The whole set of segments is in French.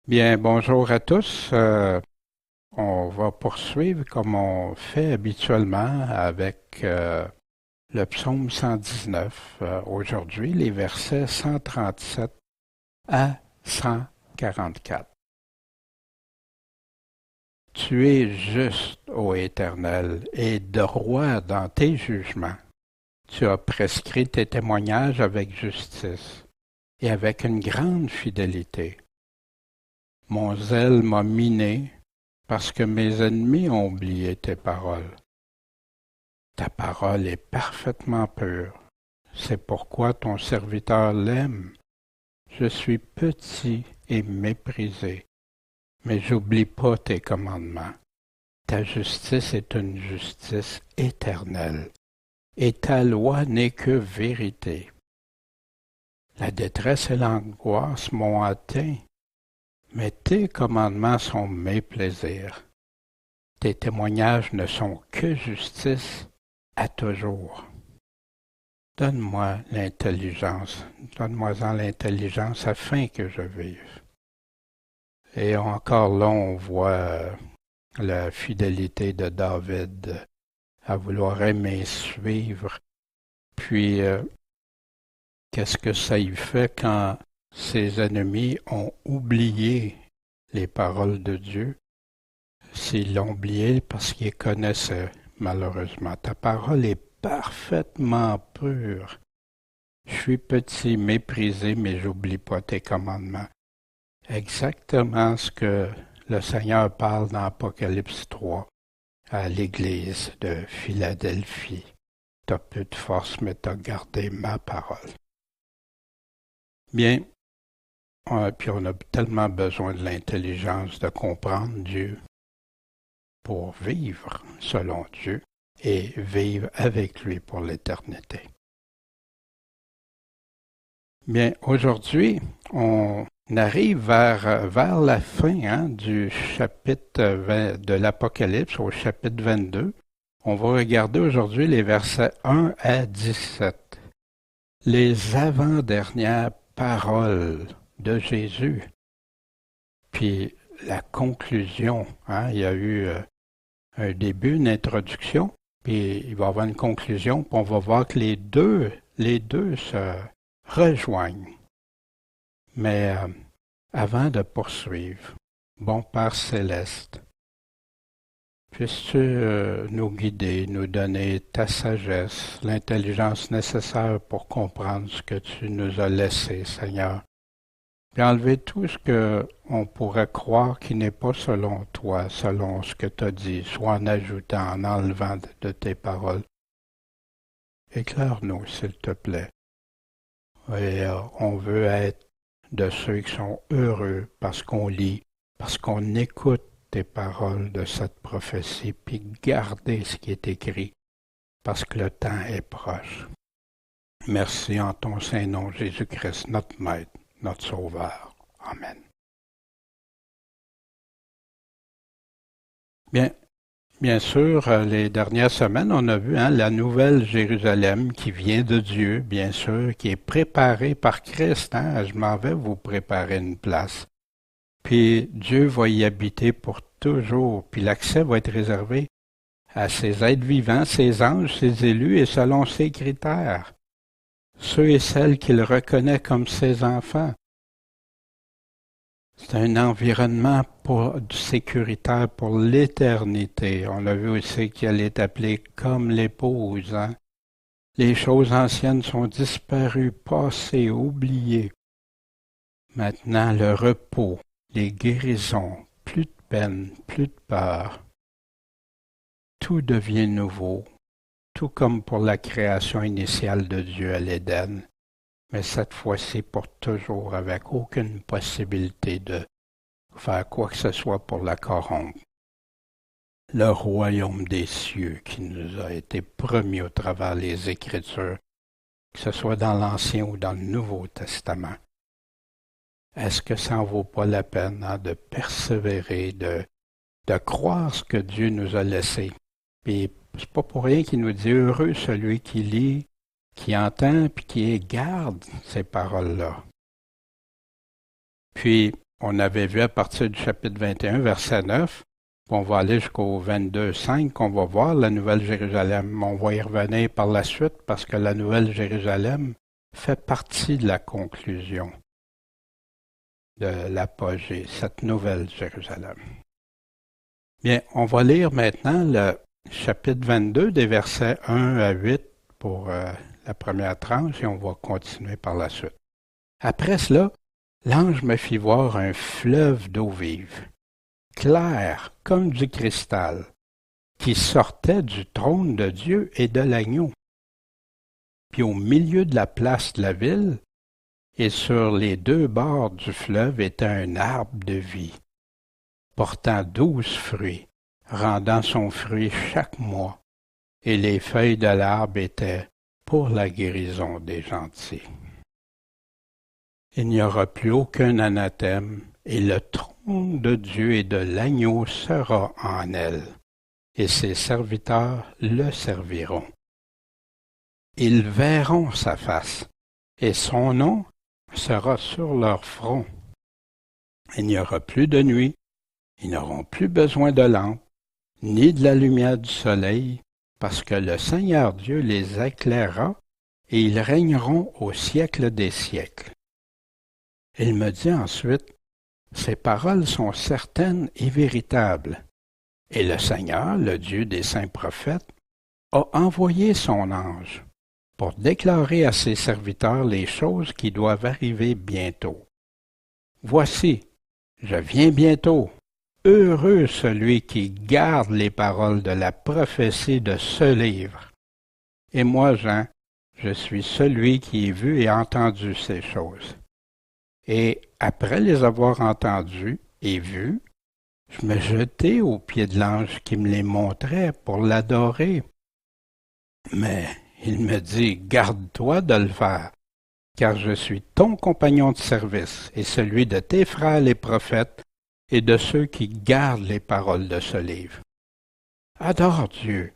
Bien, bonjour à tous. On va poursuivre comme on fait habituellement avec le psaume 119. Aujourd'hui, les versets 137 à 144. Tu es juste, ô Éternel, et droit dans tes jugements. Tu as prescrit tes témoignages avec justice et avec une grande fidélité. Mon zèle m'a miné parce que mes ennemis ont oublié tes paroles. Ta parole est parfaitement pure. C'est pourquoi ton serviteur l'aime. Je suis petit et méprisé, mais j'oublie pas tes commandements. Ta justice est une justice éternelle, et ta loi n'est que vérité. La détresse et l'angoisse m'ont atteint, mais tes commandements sont mes plaisirs. Tes témoignages ne sont que justice à toujours. Donne-moi-en l'intelligence afin que je vive. Et encore là, on voit la fidélité de David à vouloir aimer suivre. Puis, qu'est-ce que ça y fait quand ses ennemis ont oublié les paroles de Dieu? S'ils l'ont oublié parce qu'ils connaissaient, malheureusement. Ta parole est parfaitement pure. Je suis petit, méprisé, mais j'oublie pas tes commandements. Exactement ce que le Seigneur parle dans Apocalypse 3 à l'Église de Philadelphie. T'as peu de force, mais t'as gardé ma parole. Bien, puis on a tellement besoin de l'intelligence de comprendre Dieu pour vivre selon Dieu et vivre avec lui pour l'éternité. Bien, aujourd'hui, on arrive vers la fin du chapitre 20 de l'Apocalypse, au chapitre 22. On va regarder aujourd'hui les versets 1 à 17. Les avant-dernières paroles de Jésus. Puis la conclusion, il y a eu un début, une introduction, puis il va y avoir une conclusion, puis on va voir que les deux se rejoignent. Mais avant de poursuivre, bon Père céleste, puisses-tu nous guider, nous donner ta sagesse, l'intelligence nécessaire pour comprendre ce que tu nous as laissé, Seigneur, puis enlever tout ce qu'on pourrait croire qui n'est pas selon toi, selon ce que tu as dit, soit en ajoutant, en enlevant de tes paroles. Éclaire-nous, s'il te plaît. Et on veut être de ceux qui sont heureux parce qu'on lit, parce qu'on écoute tes paroles de cette prophétie, puis garder ce qui est écrit, parce que le temps est proche. Merci en ton saint nom, Jésus-Christ, notre Maître, notre Sauveur. Amen. Bien sûr, les dernières semaines, on a vu la nouvelle Jérusalem qui vient de Dieu, bien sûr, qui est préparée par Christ. Je m'en vais vous préparer une place. Puis Dieu va y habiter pour toujours, puis l'accès va être réservé à ses êtres vivants, ses anges, ses élus, et selon ses critères, ceux et celles qu'il reconnaît comme ses enfants. C'est un environnement sécuritaire pour l'éternité. On a vu aussi qu'elle est appelée comme l'épouse. Les choses anciennes sont disparues, passées, oubliées. Maintenant, le repos, les guérisons, plus de peine, plus de peur. Tout devient nouveau, tout comme pour la création initiale de Dieu à l'Éden, mais cette fois-ci pour toujours, avec aucune possibilité de faire quoi que ce soit pour la corrompre. Le royaume des cieux qui nous a été promis au travers des Écritures, que ce soit dans l'Ancien ou dans le Nouveau Testament. Est-ce que ça en vaut pas la peine de persévérer, de croire ce que Dieu nous a laissé? Puis c'est pas pour rien qu'il nous dit heureux celui qui lit, qui entend, puis qui garde ces paroles-là. Puis On avait vu à partir du chapitre 21, verset 9, on va aller jusqu'au 22, 5, qu'on va voir la Nouvelle Jérusalem. On va y revenir par la suite parce que la Nouvelle Jérusalem fait partie de la conclusion de l'apogée, cette Nouvelle Jérusalem. Bien, on va lire maintenant le chapitre 22 des versets 1 à 8 pour la première tranche et on va continuer par la suite. Après cela, l'ange me fit voir un fleuve d'eau vive, clair comme du cristal, qui sortait du trône de Dieu et de l'agneau. Puis au milieu de la place de la ville, et sur les deux bords du fleuve était un arbre de vie, portant 12 fruits, rendant son fruit chaque mois, et les feuilles de l'arbre étaient pour la guérison des gentils. Il n'y aura plus aucun anathème, et le trône de Dieu et de l'agneau sera en elle, et ses serviteurs le serviront. Ils verront sa face, et son nom sera sur leur front. Il n'y aura plus de nuit, ils n'auront plus besoin de lampe, ni de la lumière du soleil, parce que le Seigneur Dieu les éclairera, et ils régneront au siècle des siècles. Il me dit ensuite, ces paroles sont certaines et véritables, et le Seigneur, le Dieu des saints prophètes, a envoyé son ange pour déclarer à ses serviteurs les choses qui doivent arriver bientôt. Voici, je viens bientôt. Heureux celui qui garde les paroles de la prophétie de ce livre. Et moi, Jean, je suis celui qui a vu et entendu ces choses. Et après les avoir entendues et vues, je me jetai aux pieds de l'ange qui me les montrait pour l'adorer. Mais il me dit, garde-toi de le faire, car je suis ton compagnon de service et celui de tes frères les prophètes et de ceux qui gardent les paroles de ce livre. Adore Dieu.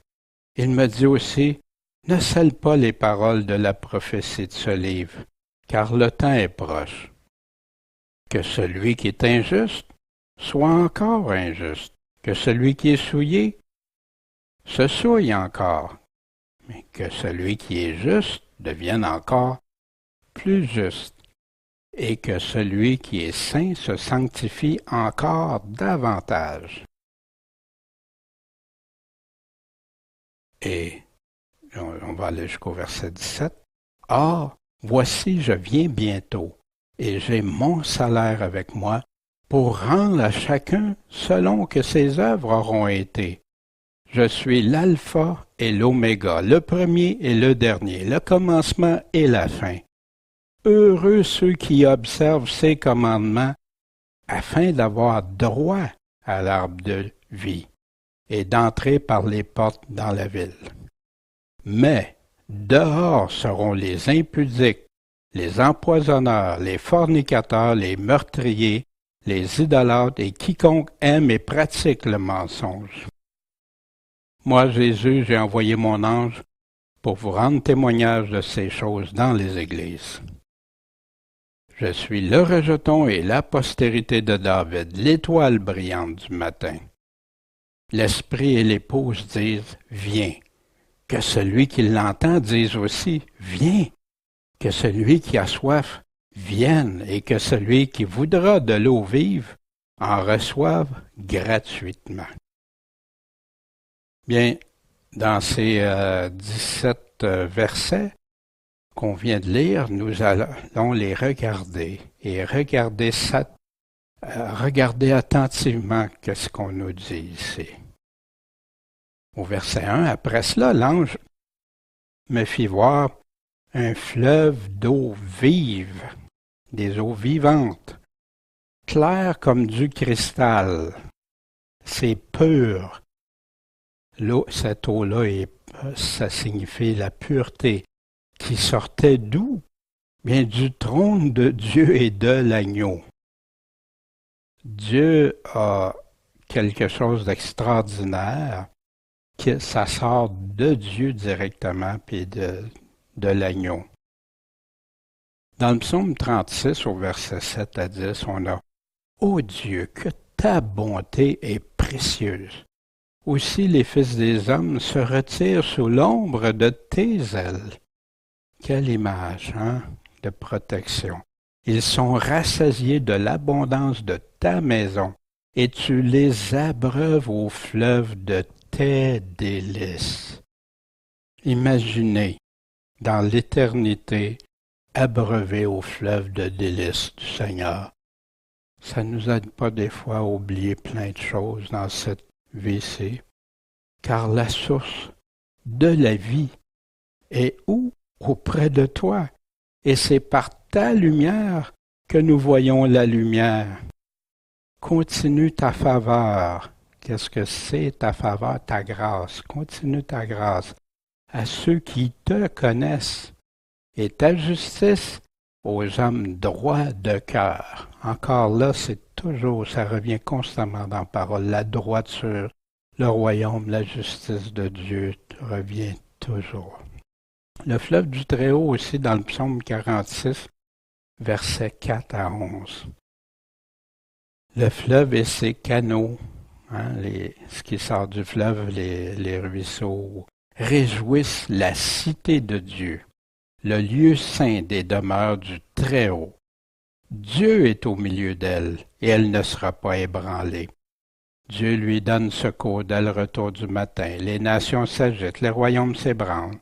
Il me dit aussi, ne scelle pas les paroles de la prophétie de ce livre, car le temps est proche. Que celui qui est injuste soit encore injuste, que celui qui est souillé se souille encore, mais que celui qui est juste devienne encore plus juste, et que celui qui est saint se sanctifie encore davantage. Et on va aller jusqu'au verset 17. Or, voici, je viens bientôt, et j'ai mon salaire avec moi pour rendre à chacun selon que ses œuvres auront été. Je suis l'alpha et l'oméga, le premier et le dernier, le commencement et la fin. Heureux ceux qui observent ces commandements afin d'avoir droit à l'arbre de vie et d'entrer par les portes dans la ville. Mais dehors seront les impudiques, les empoisonneurs, les fornicateurs, les meurtriers, les idolâtres et quiconque aime et pratique le mensonge. Moi, Jésus, j'ai envoyé mon ange pour vous rendre témoignage de ces choses dans les églises. Je suis le rejeton et la postérité de David, l'étoile brillante du matin. L'esprit et l'épouse disent, viens. Que celui qui l'entend dise aussi, viens. Que celui qui a soif vienne et que celui qui voudra de l'eau vive en reçoive gratuitement. Bien, dans ces 17 versets qu'on vient de lire, nous allons les regarder et regarder attentivement ce qu'on nous dit ici. Au verset 1, après cela, l'ange me fit voir un fleuve d'eau vive, des eaux vivantes, claires comme du cristal. C'est pur. L'eau, cette eau-là, ça signifie la pureté, qui sortait d'où? Bien, du trône de Dieu et de l'agneau. Dieu a quelque chose d'extraordinaire, que ça sort de Dieu directement, puis de l'agneau. Dans le psaume 36, au verset 7 à 10, on a Ô Dieu, que ta bonté est précieuse. Aussi les fils des hommes se retirent sous l'ombre de tes ailes. Quelle image, hein, de protection. Ils sont rassasiés de l'abondance de ta maison, et tu les abreuves au fleuve de tes délices. Imaginez, dans l'éternité, abreuver au fleuve de délices du Seigneur. Ça nous aide pas des fois à oublier plein de choses dans cette vie-ci, car la source de la vie est où? Auprès de toi. Et c'est par ta lumière que nous voyons la lumière. Continue ta faveur. Qu'est-ce que c'est ta faveur, ta grâce? Continue ta grâce à ceux qui te connaissent et ta justice aux hommes droits de cœur. Encore là, c'est toujours, ça revient constamment dans la parole, la droiture, le royaume, la justice de Dieu revient toujours. Le fleuve du Très-Haut aussi dans le psaume 46, versets 4 à 11. Le fleuve et ses canaux, hein, ce qui sort du fleuve, les ruisseaux, réjouissent la cité de Dieu, le lieu saint des demeures du Très-Haut. Dieu est au milieu d'elle, et elle ne sera pas ébranlée. Dieu lui donne secours dès le retour du matin. Les nations s'agitent, les royaumes s'ébranlent.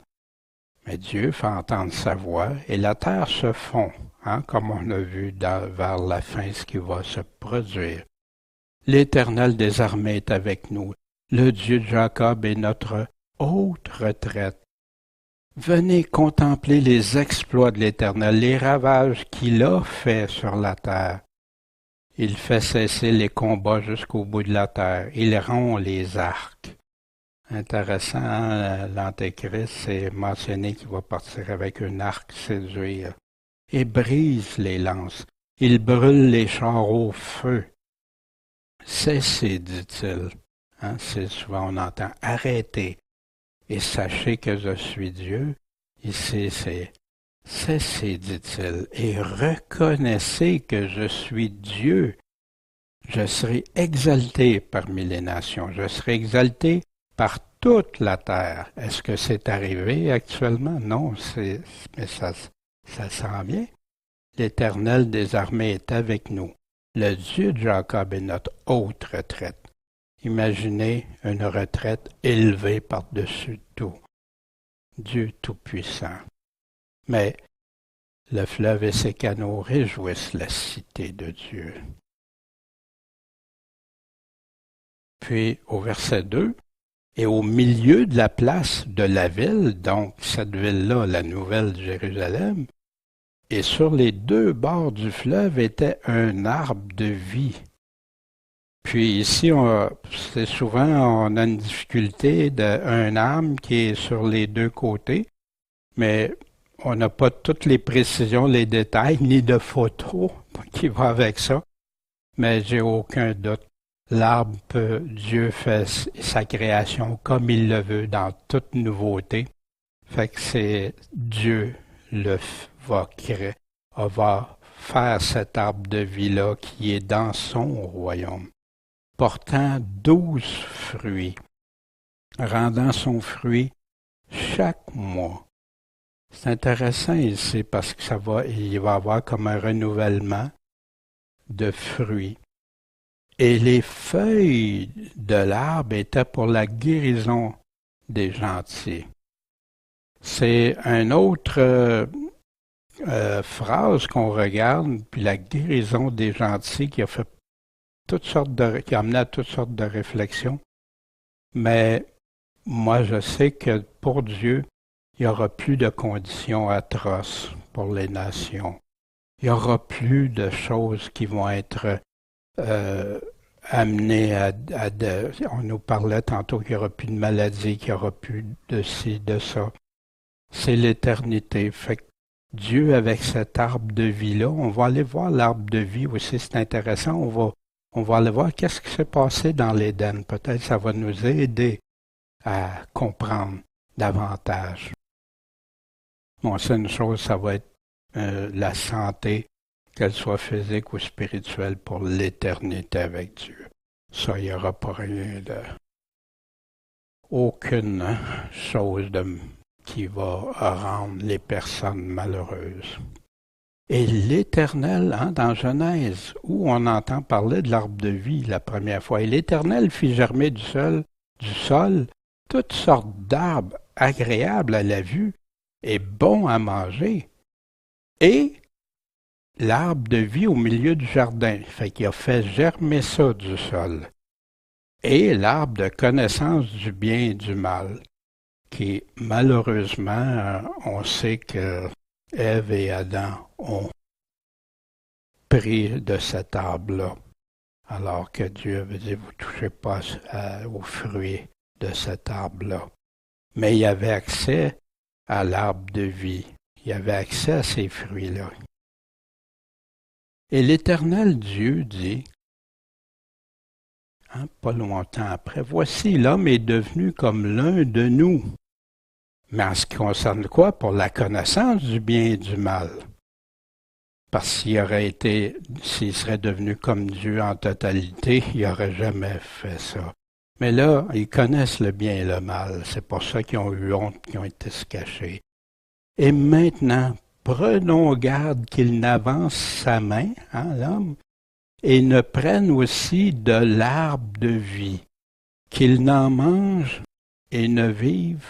Mais Dieu fait entendre sa voix, et la terre se fond, hein, comme on a vu vers la fin ce qui va se produire. L'Éternel des armées est avec nous. Le Dieu de Jacob est notre haute retraite. Venez contempler les exploits de l'Éternel, les ravages qu'il a faits sur la terre. Il fait cesser les combats jusqu'au bout de la terre. Il rompt les arcs. Intéressant, hein? L'Antéchrist, c'est mentionné qu'il va partir avec un arc séduire. Et brise les lances. Il brûle les chars au feu. Cessez, dit-il. Hein? C'est souvent on entend arrêtez. Et sachez que je suis Dieu. Ici, c'est cessez, dit-il, et reconnaissez que je suis Dieu. Je serai exalté parmi les nations. Je serai exalté par toute la terre. Est-ce que c'est arrivé actuellement? Non, mais ça s'en vient. L'Éternel des armées est avec nous. Le Dieu de Jacob est notre haute retraite. Imaginez une retraite élevée par-dessus tout. Dieu Tout-Puissant. Mais le fleuve et ses canaux réjouissent la cité de Dieu. Puis au verset 2, et au milieu de la place de la ville, donc cette ville-là, la Nouvelle Jérusalem, et sur les deux bords du fleuve était un arbre de vie. Puis ici, c'est souvent, on a une difficulté d'un arbre qui est sur les deux côtés, mais on n'a pas toutes les précisions, les détails, ni de photos qui vont avec ça. Mais j'ai aucun doute. L'arbre, Dieu fait sa création comme il le veut dans toute nouveauté. Fait que c'est Dieu va faire cet arbre de vie-là qui est dans son royaume, portant 12 fruits, rendant son fruit chaque mois. C'est intéressant ici parce que il va y avoir comme un renouvellement de fruits. Et les feuilles de l'arbre étaient pour la guérison des gentils. C'est une autre phrase qu'on regarde, puis la guérison des gentils qui a fait qui a amené à toutes sortes de réflexions. Mais moi, je sais que pour Dieu, il n'y aura plus de conditions atroces pour les nations. Il n'y aura plus de choses qui vont être amenées on nous parlait tantôt qu'il n'y aura plus de maladies, qu'il n'y aura plus de ci, de ça. C'est l'éternité. Fait que Dieu, avec cet arbre de vie-là, on va aller voir l'arbre de vie aussi, c'est intéressant. On va aller voir qu'est-ce qui s'est passé dans l'Éden. Peut-être ça va nous aider à comprendre davantage. Bon, c'est une chose, ça va être la santé qu'elle soit physique ou spirituelle, pour l'éternité avec Dieu. Ça, il n'y aura pas rien de... aucune chose qui va rendre les personnes malheureuses. Et l'Éternel, dans Genèse, où on entend parler de l'arbre de vie la première fois, et l'Éternel fit germer du sol toutes sortes d'arbres agréables à la vue et bons à manger, et l'arbre de vie au milieu du jardin. Fait qu'il a fait germer ça du sol. Et l'arbre de connaissance du bien et du mal, qui malheureusement, on sait que Ève et Adam ont pris de cet arbre-là, alors que Dieu avait dit, vous ne touchez pas aux fruits de cet arbre-là. Mais il y avait accès à l'arbre de vie. Il y avait accès à ces fruits-là. Et l'Éternel Dieu dit, pas longtemps après, voici l'homme est devenu comme l'un de nous. Mais en ce qui concerne quoi? Pour la connaissance du bien et du mal. Parce s'il serait devenu comme Dieu en totalité, il n'aurait jamais fait ça. Mais là, ils connaissent le bien et le mal. C'est pour ça qu'ils ont eu honte, qu'ils ont été se cacher. Et maintenant, prenons garde qu'il n'avance sa main, l'homme, et ne prenne aussi de l'arbre de vie, qu'il n'en mange et ne vive.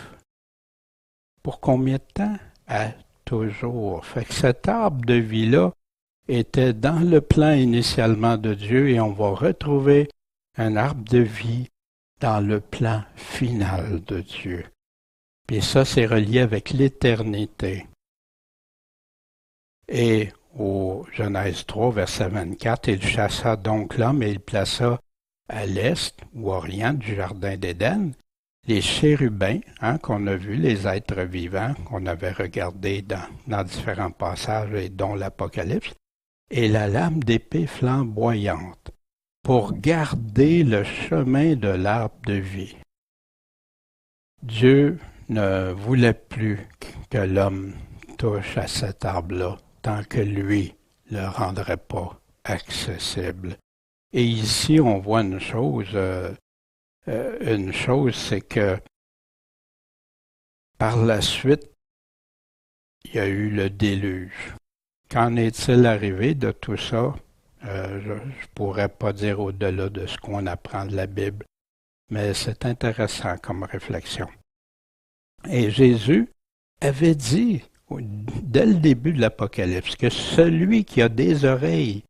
Pour combien de temps? À toujours. Fait que cet arbre de vie-là était dans le plan initialement de Dieu et on va retrouver un arbre de vie dans le plan final de Dieu. Puis ça, c'est relié avec l'éternité. Et au Genèse 3, verset 24, il chassa donc l'homme et il plaça à l'est ou orient du jardin d'Éden les chérubins, qu'on a vus, les êtres vivants, qu'on avait regardés dans différents passages et dont l'Apocalypse, et la lame d'épée flamboyante, pour garder le chemin de l'arbre de vie. Dieu ne voulait plus que l'homme touche à cet arbre-là, tant que lui ne le rendrait pas accessible. Et ici, on voit une chose, c'est que par la suite, il y a eu le déluge. Qu'en est-il arrivé de tout ça? Je ne pourrais pas dire au-delà de ce qu'on apprend de la Bible, mais c'est intéressant comme réflexion. Et Jésus avait dit, dès le début de l'Apocalypse, que celui qui a des oreilles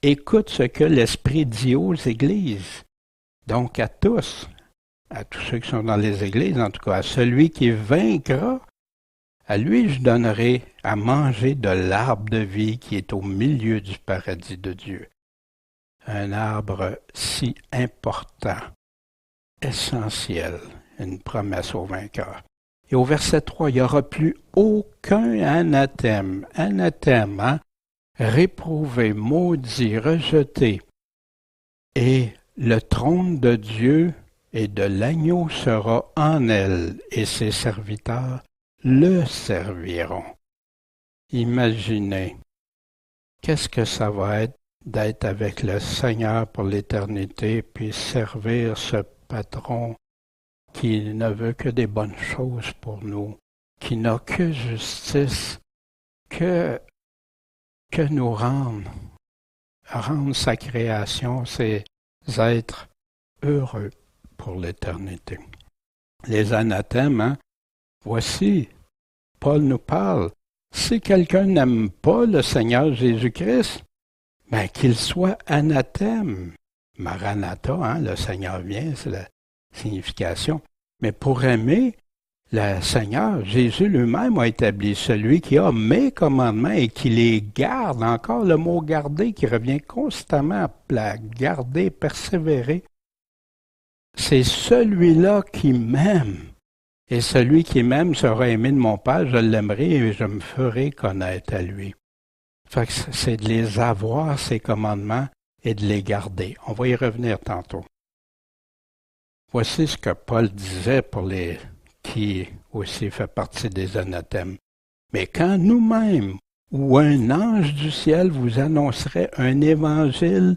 écoute ce que l'Esprit dit aux églises. Donc à tous ceux qui sont dans les églises, en tout cas, à celui qui vaincra, à lui je donnerai à manger de l'arbre de vie qui est au milieu du paradis de Dieu. Un arbre si important, essentiel, une promesse au vainqueur. Et au verset 3, il n'y aura plus aucun anathème. Anathème, réprouvé, maudit, rejeté. Et le trône de Dieu et de l'agneau sera en elle, et ses serviteurs le serviront. Imaginez, qu'est-ce que ça va être d'être avec le Seigneur pour l'éternité, puis servir ce patron qui ne veut que des bonnes choses pour nous, qui n'a que justice, que nous rendre sa création, ces êtres heureux pour l'éternité. Les anathèmes, voici, Paul nous parle. Si quelqu'un n'aime pas le Seigneur Jésus-Christ, qu'il soit anathème. Maranatha, le Seigneur vient, c'est la signification. Mais pour aimer le Seigneur, Jésus lui-même a établi celui qui a mes commandements et qui les garde. Encore le mot garder qui revient constamment à garder, persévérer. C'est celui-là qui m'aime. Et celui qui m'aime sera aimé de mon Père, je l'aimerai et je me ferai connaître à lui. Fait que c'est de les avoir, ces commandements, et de les garder. On va y revenir tantôt. Voici ce que Paul disait pour qui aussi fait partie des anathèmes. Mais quand nous-mêmes, ou un ange du ciel vous annoncerait un évangile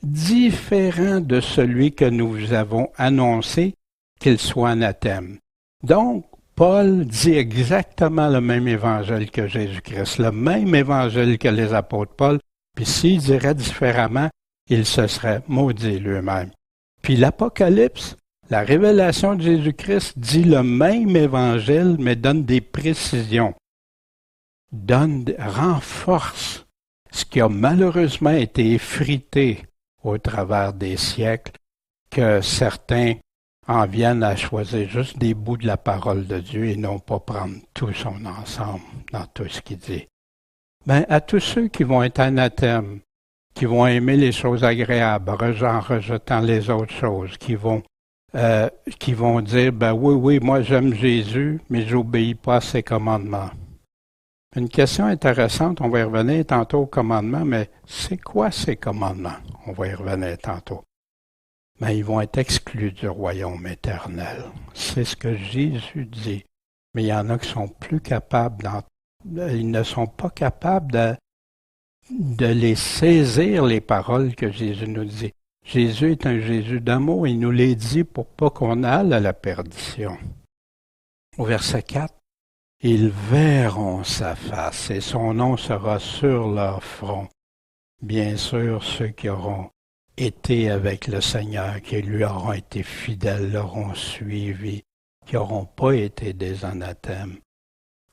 différent de celui que nous vous avons annoncé, qu'il soit anathème. Donc, Paul dit exactement le même évangile que Jésus-Christ, le même évangile que les apôtres Paul, puis s'il dirait différemment, il se serait maudit lui-même. Puis l'Apocalypse, la révélation de Jésus-Christ dit le même évangile, mais donne des précisions, renforce ce qui a malheureusement été effrité au travers des siècles, que certains en viennent à choisir juste des bouts de la parole de Dieu et non pas prendre tout son ensemble dans tout ce qu'il dit. Ben, à tous ceux qui vont être anathèmes, qui vont aimer les choses agréables, en rejetant les autres choses, qui vont dire, ben oui, moi j'aime Jésus, mais j'obéis pas à ses commandements. Une question intéressante, on va y revenir tantôt aux commandements, mais c'est quoi ces commandements? On va y revenir tantôt. Mais ils vont être exclus du royaume éternel. C'est ce que Jésus dit. Mais il y en a qui sont plus capables, ils ne sont pas capables de les saisir, les paroles que Jésus nous dit. Jésus est un Jésus d'amour, il nous les dit pour pas qu'on aille à la perdition. Au verset 4, ils verront sa face et son nom sera sur leur front. Bien sûr, ceux qui auront été avec le Seigneur, qui lui auront été fidèles, l'auront suivi, qui n'auront pas été des anathèmes.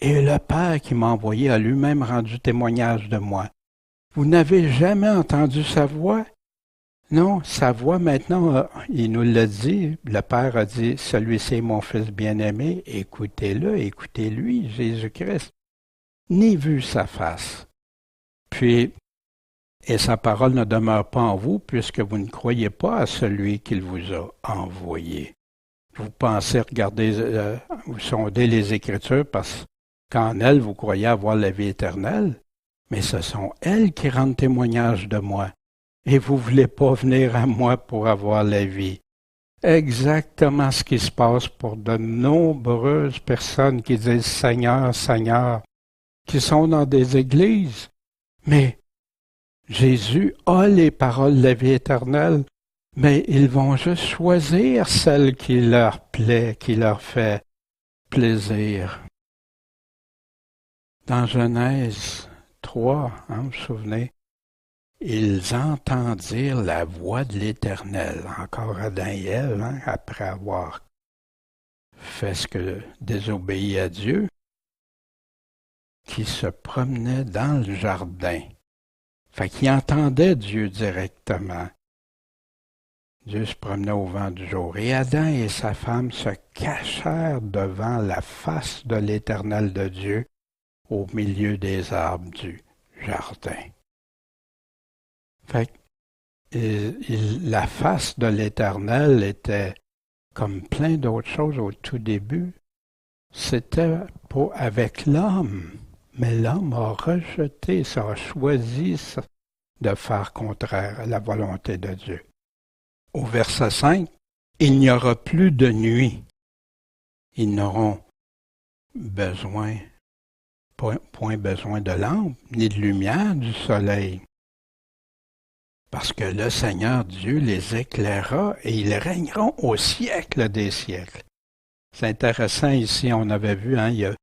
Et le Père qui m'a envoyé a lui-même rendu témoignage de moi. Vous n'avez jamais entendu sa voix? Non, sa voix maintenant, il nous l'a dit, le Père a dit, celui-ci est mon Fils bien-aimé, écoutez-le, écoutez-lui, Jésus-Christ. Ni vu sa face. Puis, et sa parole ne demeure pas en vous, puisque vous ne croyez pas à celui qu'il vous a envoyé. Vous pensez regarder, vous sondez les Écritures parce qu'en elles, vous croyez avoir la vie éternelle, mais ce sont elles qui rendent témoignage de moi. Et vous ne voulez pas venir à moi pour avoir la vie. Exactement ce qui se passe pour de nombreuses personnes qui disent Seigneur, Seigneur, qui sont dans des églises, mais Jésus a les paroles de la vie éternelle, mais ils vont juste choisir celle qui leur plaît, qui leur fait plaisir. Dans Genèse 3, vous vous souvenez, ils entendirent la voix de l'Éternel, encore Adam et Ève, après avoir fait ce que désobéit à Dieu, qui se promenait dans le jardin. Fait qu'il entendait Dieu directement. Dieu se promenait au vent du jour. Et Adam et sa femme se cachèrent devant la face de l'Éternel de Dieu au milieu des arbres du jardin. Fait que la face de l'Éternel était comme plein d'autres choses au tout début. C'était avec l'homme. Mais l'homme a rejeté ça, a choisi de faire contraire à la volonté de Dieu. Au verset 5, il n'y aura plus de nuit. Ils n'auront point besoin de lampe, ni de lumière du soleil. Parce que le Seigneur Dieu les éclairera et ils régneront au siècle des siècles. C'est intéressant ici, on avait vu, il y a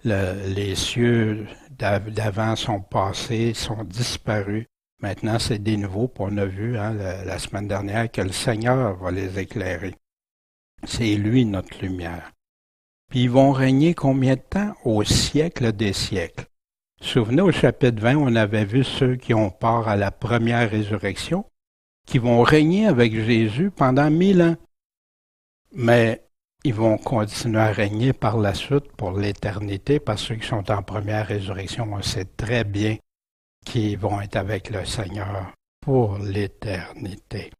les cieux d'avant sont passés, sont disparus. Maintenant, c'est des nouveaux, puis on a vu la semaine dernière que le Seigneur va les éclairer. C'est lui notre lumière. Puis ils vont régner combien de temps? Au siècle des siècles. Souvenez, au chapitre 20, on avait vu ceux qui ont part à la première résurrection, qui vont régner avec Jésus pendant 1000 ans. Mais ils vont continuer à régner par la suite pour l'éternité, parce que ceux qui sont en première résurrection, on sait très bien qu'ils vont être avec le Seigneur pour l'éternité.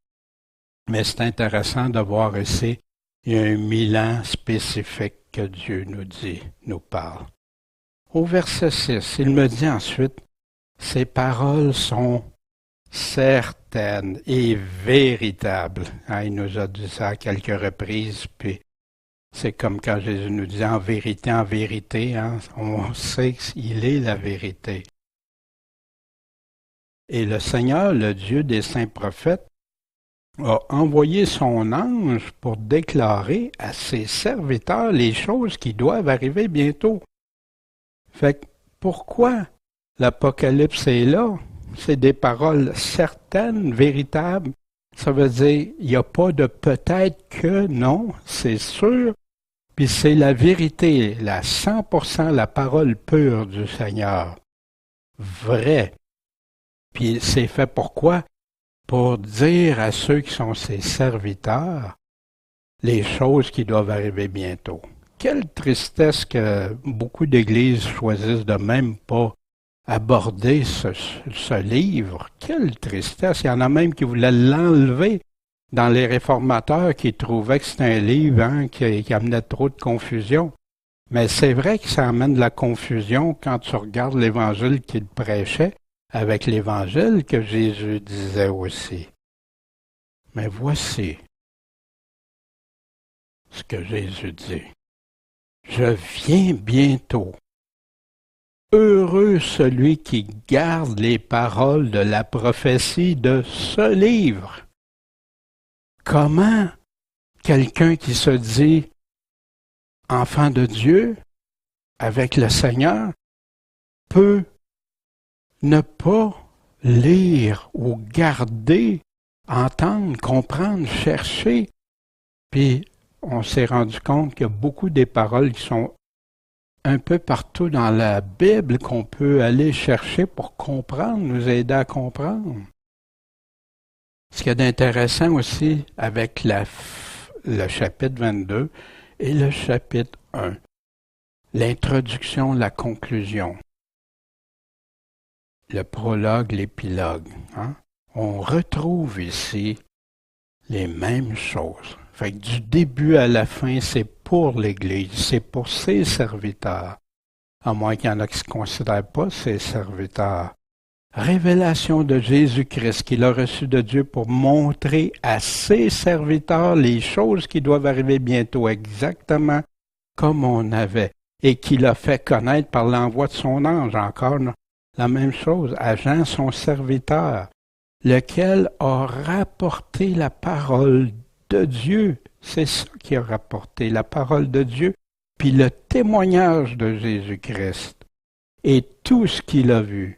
Mais c'est intéressant de voir ici, il y a un 1000 ans spécifique que Dieu nous parle. Au verset 6, il me dit ensuite, ces paroles sont certaines et véritables. Il nous a dit ça à quelques reprises, puis c'est comme quand Jésus nous dit en vérité, on sait qu'il est la vérité. Et le Seigneur, le Dieu des saints prophètes, a envoyé son ange pour déclarer à ses serviteurs les choses qui doivent arriver bientôt. Fait que pourquoi l'Apocalypse est là? C'est des paroles certaines, véritables. Ça veut dire, il n'y a pas de peut-être que, non, c'est sûr. Puis c'est la vérité, la 100%, la parole pure du Seigneur. Vrai. Puis c'est fait pourquoi? Pour dire à ceux qui sont ses serviteurs les choses qui doivent arriver bientôt. Quelle tristesse que beaucoup d'églises choisissent de même pas aborder ce livre. Quelle tristesse! Il y en a même qui voulaient l'enlever dans les réformateurs qui trouvaient que c'était un livre qui amenait trop de confusion. Mais c'est vrai que ça amène de la confusion quand tu regardes l'Évangile qu'il prêchait avec l'Évangile que Jésus disait aussi. Mais voici ce que Jésus dit. Je viens bientôt. Heureux celui qui garde les paroles de la prophétie de ce livre. Comment quelqu'un qui se dit enfant de Dieu avec le Seigneur peut ne pas lire ou garder, entendre, comprendre, chercher? Puis on s'est rendu compte qu'il y a beaucoup des paroles qui sont un peu partout dans la Bible qu'on peut aller chercher pour comprendre, nous aider à comprendre. Ce qu'il y a d'intéressant aussi avec le chapitre 22 et le chapitre 1, l'introduction, la conclusion, le prologue, l'épilogue, on retrouve ici les mêmes choses. Fait que du début à la fin, c'est pour l'Église, c'est pour ses serviteurs, à moins qu'il y en a qui ne se considèrent pas ses serviteurs. Révélation de Jésus-Christ qu'il a reçu de Dieu pour montrer à ses serviteurs les choses qui doivent arriver bientôt, exactement comme on avait, et qu'il a fait connaître par l'envoi de son ange, encore la même chose, à Jean son serviteur, lequel a rapporté la parole de Dieu. C'est ça qui a rapporté, la parole de Dieu, puis le témoignage de Jésus-Christ, et tout ce qu'il a vu.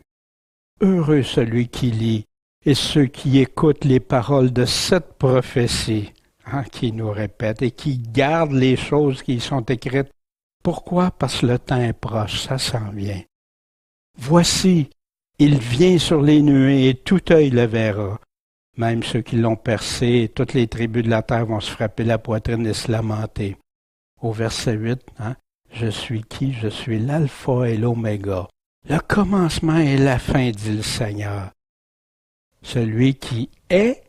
Heureux celui qui lit et ceux qui écoutent les paroles de cette prophétie, qui nous répète et qui gardent les choses qui y sont écrites. Pourquoi? Parce que le temps est proche, ça s'en vient. Voici, il vient sur les nuées et tout œil le verra. Même ceux qui l'ont percé, toutes les tribus de la terre vont se frapper la poitrine et se lamenter. Au verset 8, je suis qui? Je suis l'alpha et l'oméga. Le commencement et la fin, dit le Seigneur. Celui qui est,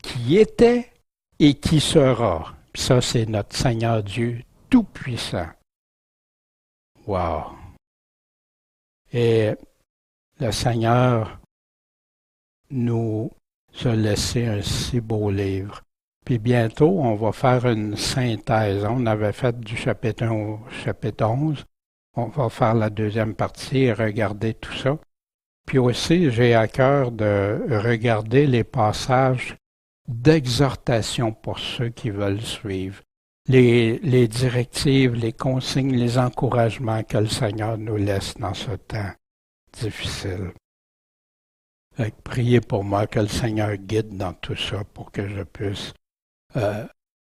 qui était et qui sera. Puis ça, c'est notre Seigneur Dieu Tout-Puissant. Wow! Et le Seigneur nous a laissé un si beau livre. Puis bientôt, on va faire une synthèse. On avait fait du chapitre 1 au chapitre 11. On va faire la deuxième partie et regarder tout ça. Puis aussi, j'ai à cœur de regarder les passages d'exhortation pour ceux qui veulent suivre. Les directives, les consignes, les encouragements que le Seigneur nous laisse dans ce temps difficile. Priez pour moi que le Seigneur guide dans tout ça pour que je puisse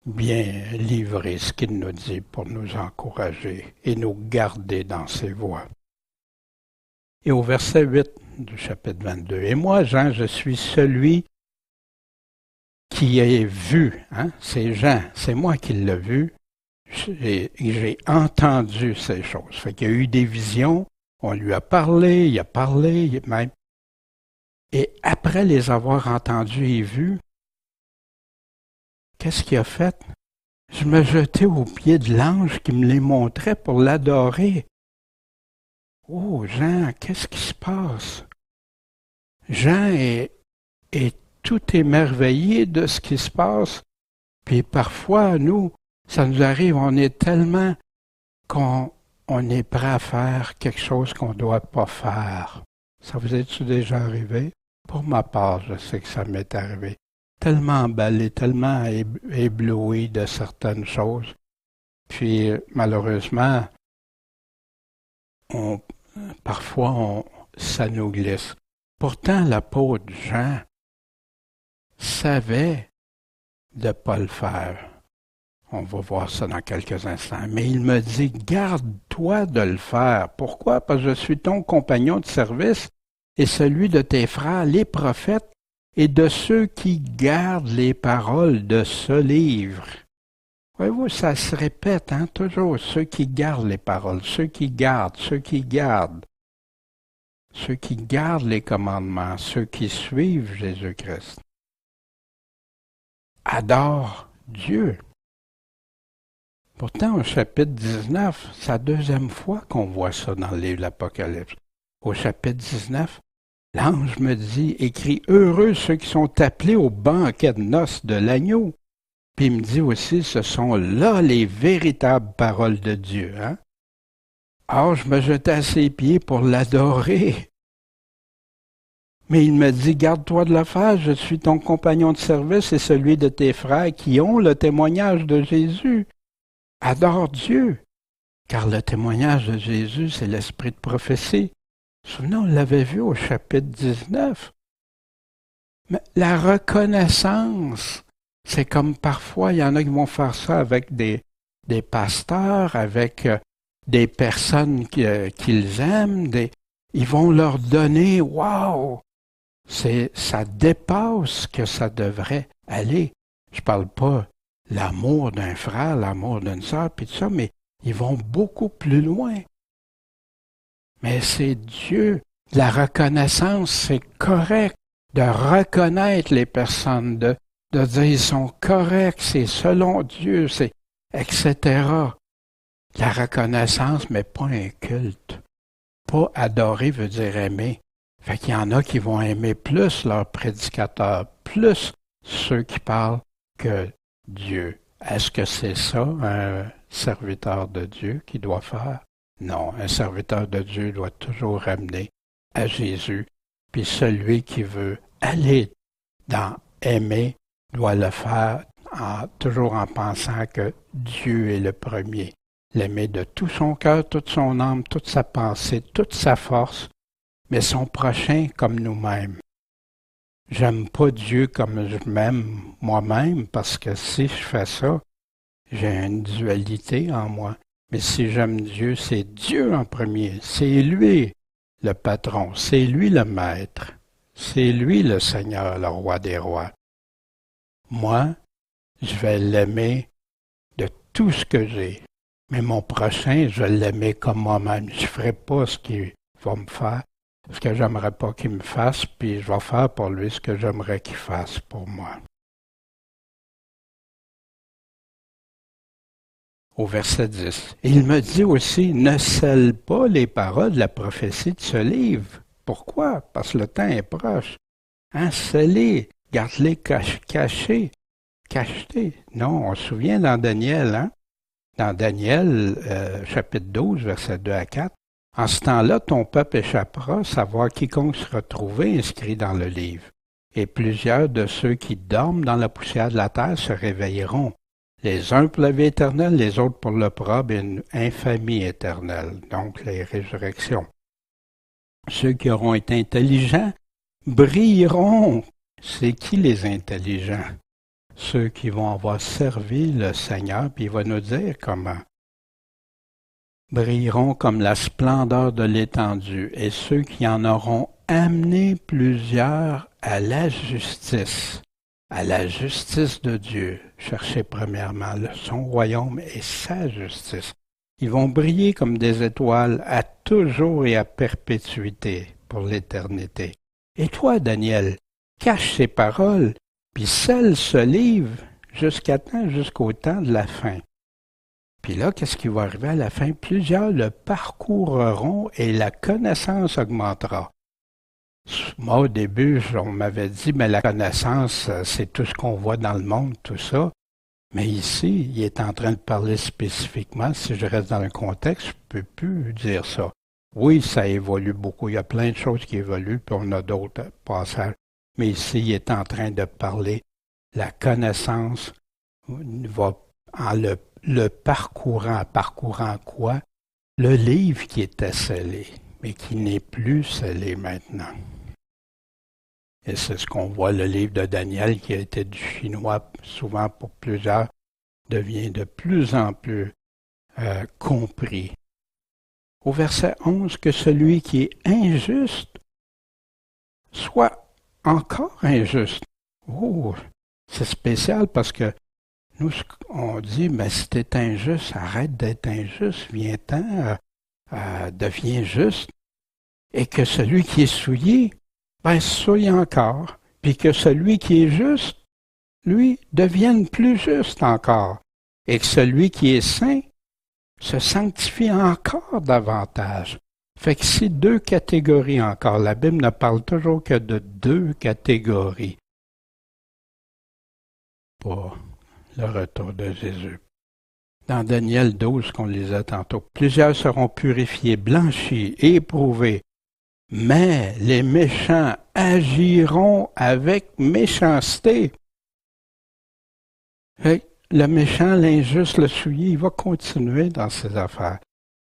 bien livrer ce qu'il nous dit pour nous encourager et nous garder dans ses voies. Et au verset 8 du chapitre 22, « Et moi, Jean, je suis celui qui ai vu, c'est Jean, c'est moi qui l'ai vu, j'ai entendu ces choses. » Fait qu'il y a eu des visions, on lui a parlé, il a parlé, même. Et après les avoir entendus et vus, qu'est-ce qu'il a fait? Je me jetais aux pieds de l'ange qui me les montrait pour l'adorer. Oh, Jean, qu'est-ce qui se passe? Jean est tout émerveillé de ce qui se passe. Puis parfois, nous, ça nous arrive, on est tellement qu'on est prêt à faire quelque chose qu'on ne doit pas faire. Ça vous est-tu déjà arrivé? Pour ma part, je sais que ça m'est arrivé. Tellement emballé, tellement ébloui de certaines choses. Puis, malheureusement, on, parfois, ça nous glisse. Pourtant, l'apôtre Jean savait de ne pas le faire. On va voir ça dans quelques instants. Mais il me dit, garde-toi de le faire. Pourquoi? Parce que je suis ton compagnon de service et celui de tes frères, les prophètes, et de ceux qui gardent les paroles de ce livre. Voyez-vous, ça se répète, hein, toujours, ceux qui gardent les paroles, ceux qui gardent les commandements, ceux qui suivent Jésus-Christ. Adore Dieu. Pourtant, au chapitre 19, c'est la deuxième fois qu'on voit ça dans le livre de l'Apocalypse. Au chapitre 19, l'ange me dit, écrit, heureux ceux qui sont appelés au banquet de noces de l'agneau. Puis il me dit aussi, ce sont là les véritables paroles de Dieu. Hein? Alors, je me jetais à ses pieds pour l'adorer. Mais il me dit, garde-toi de le faire, je suis ton compagnon de service et celui de tes frères qui ont le témoignage de Jésus. Adore Dieu, car le témoignage de Jésus, c'est l'esprit de prophétie. Souvenez, on l'avait vu au chapitre 19. Mais la reconnaissance, c'est comme parfois, il y en a qui vont faire ça avec des pasteurs, avec des personnes qu'ils aiment, ils vont leur donner, wow, ça dépasse ce que ça devrait aller. Je parle pas l'amour d'un frère, l'amour d'une sœur, puis tout ça, mais ils vont beaucoup plus loin. Mais c'est Dieu. La reconnaissance, c'est correct de reconnaître les personnes, de dire ils sont corrects, c'est selon Dieu, c'est etc. La reconnaissance, mais pas un culte. Pas adorer veut dire aimer. Fait qu'il y en a qui vont aimer plus leur prédicateur, plus ceux qui parlent que Dieu. Est-ce que c'est ça, un serviteur de Dieu qui doit faire? Non, un serviteur de Dieu doit toujours ramener à Jésus. Puis celui qui veut aller dans aimer doit le faire toujours en pensant que Dieu est le premier. L'aimer de tout son cœur, toute son âme, toute sa pensée, toute sa force, mais son prochain comme nous-mêmes. J'aime pas Dieu comme je m'aime moi-même, parce que si je fais ça, j'ai une dualité en moi. Mais si j'aime Dieu, c'est Dieu en premier. C'est lui le patron, c'est lui le maître, c'est lui le Seigneur, le roi des rois. Moi, je vais l'aimer de tout ce que j'ai. Mais mon prochain, je vais l'aimer comme moi-même. Je ne ferai pas ce qu'il va me faire, ce que j'aimerais pas qu'il me fasse, puis je vais faire pour lui ce que j'aimerais qu'il fasse pour moi. Au verset 10. Il me dit aussi, ne scelle pas les paroles de la prophétie de ce livre. Pourquoi? Parce que le temps est proche. Hein? Scellez, garde-les cachés. Non, on se souvient dans Daniel, hein? Dans Daniel, chapitre 12, versets 2 à 4. En ce temps-là, ton peuple échappera, savoir quiconque sera trouvé inscrit dans le livre. Et plusieurs de ceux qui dorment dans la poussière de la terre se réveilleront. Les uns pour la vie éternelle, les autres pour l'opprobre et une infamie éternelle, donc les résurrections. Ceux qui auront été intelligents brilleront. C'est qui les intelligents? Ceux qui vont avoir servi le Seigneur, puis il va nous dire comment. Brilleront comme la splendeur de l'étendue, et ceux qui en auront amené plusieurs à la justice de Dieu. Cherchez premièrement son royaume et sa justice. Ils vont briller comme des étoiles à toujours et à perpétuité pour l'éternité. Et toi, Daniel, cache ces paroles, puis scelle ce livre jusqu'au temps de la fin. Puis là, qu'est-ce qui va arriver à la fin? Plusieurs le parcourront et la connaissance augmentera. Moi, au début, on m'avait dit, mais la connaissance, c'est tout ce qu'on voit dans le monde, tout ça. Mais ici, il est en train de parler spécifiquement. Si je reste dans le contexte, je ne peux plus dire ça. Oui, ça évolue beaucoup. Il y a plein de choses qui évoluent, puis on a d'autres passages. Mais ici, il est en train de parler. La connaissance va en le parcourant. Parcourant quoi? Le livre qui était scellé, mais qui n'est plus scellé maintenant. Et c'est ce qu'on voit, le livre de Daniel, qui a été du chinois, souvent pour plusieurs, devient de plus en plus compris. Au verset 11, que celui qui est injuste soit encore injuste. Oh, c'est spécial parce que nous, on dit, mais si t'es injuste, arrête d'être injuste, viens-t'en, deviens juste. Et que celui qui est souillé, ben souille encore. Puis que celui qui est juste, lui, devienne plus juste encore. Et que celui qui est saint se sanctifie encore davantage. Fait que c'est deux catégories encore. La Bible ne parle toujours que de deux catégories pour le retour de Jésus. Dans Daniel 12, qu'on lisait tantôt, plusieurs seront purifiés, blanchis, éprouvés, mais les méchants agiront avec méchanceté. Le méchant, l'injuste, le souillé, il va continuer dans ses affaires.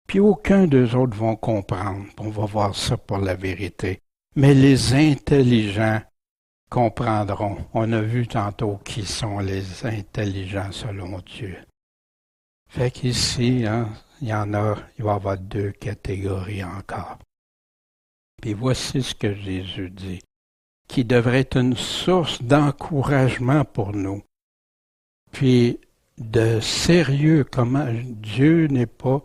Puis aucun d'eux autres vont comprendre. On va voir ça pour la vérité. Mais les intelligents comprendront. On a vu tantôt qui sont les intelligents selon Dieu. Fait qu'ici, il va y avoir deux catégories encore. Puis voici ce que Jésus dit, qui devrait être une source d'encouragement pour nous. Puis de sérieux, comment Dieu n'est pas,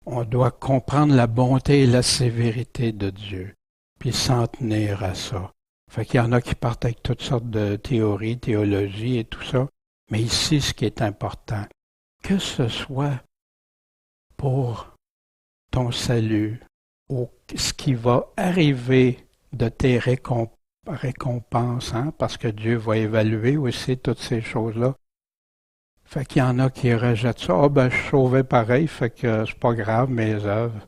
on doit comprendre la bonté et la sévérité de Dieu, puis s'en tenir à ça. Fait qu'il y en a qui partent avec toutes sortes de théories, théologies et tout ça, mais ici, ce qui est important, que ce soit pour ton salut, ou ce qui va arriver de tes récompenses, parce que Dieu va évaluer aussi toutes ces choses-là. Fait qu'il y en a qui rejettent ça. Je suis sauvé pareil, fait que c'est pas grave, mes œuvres.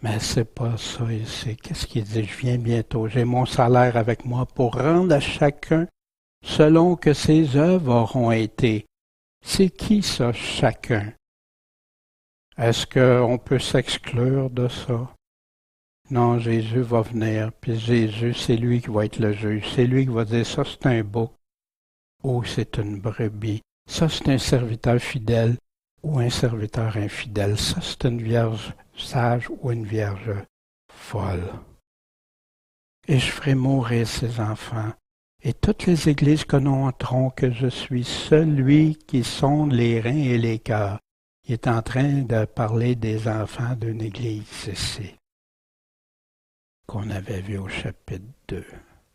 Mais c'est pas ça ici. Qu'est-ce qu'il dit? Je viens bientôt. J'ai mon salaire avec moi pour rendre à chacun selon que ses œuvres auront été. C'est qui ça, chacun? Est-ce qu'on peut s'exclure de ça? Non, Jésus va venir, puis Jésus, c'est lui qui va être le juge. C'est lui qui va dire, ça c'est un bouc, ou c'est une brebis. Ça c'est un serviteur fidèle, ou un serviteur infidèle. Ça c'est une vierge sage ou une vierge folle. Et je ferai mourir ses enfants. Et toutes les églises connaîtront que je suis celui qui sonde les reins et les cœurs. Il est en train de parler des enfants d'une église ici, qu'on avait vu au chapitre 2.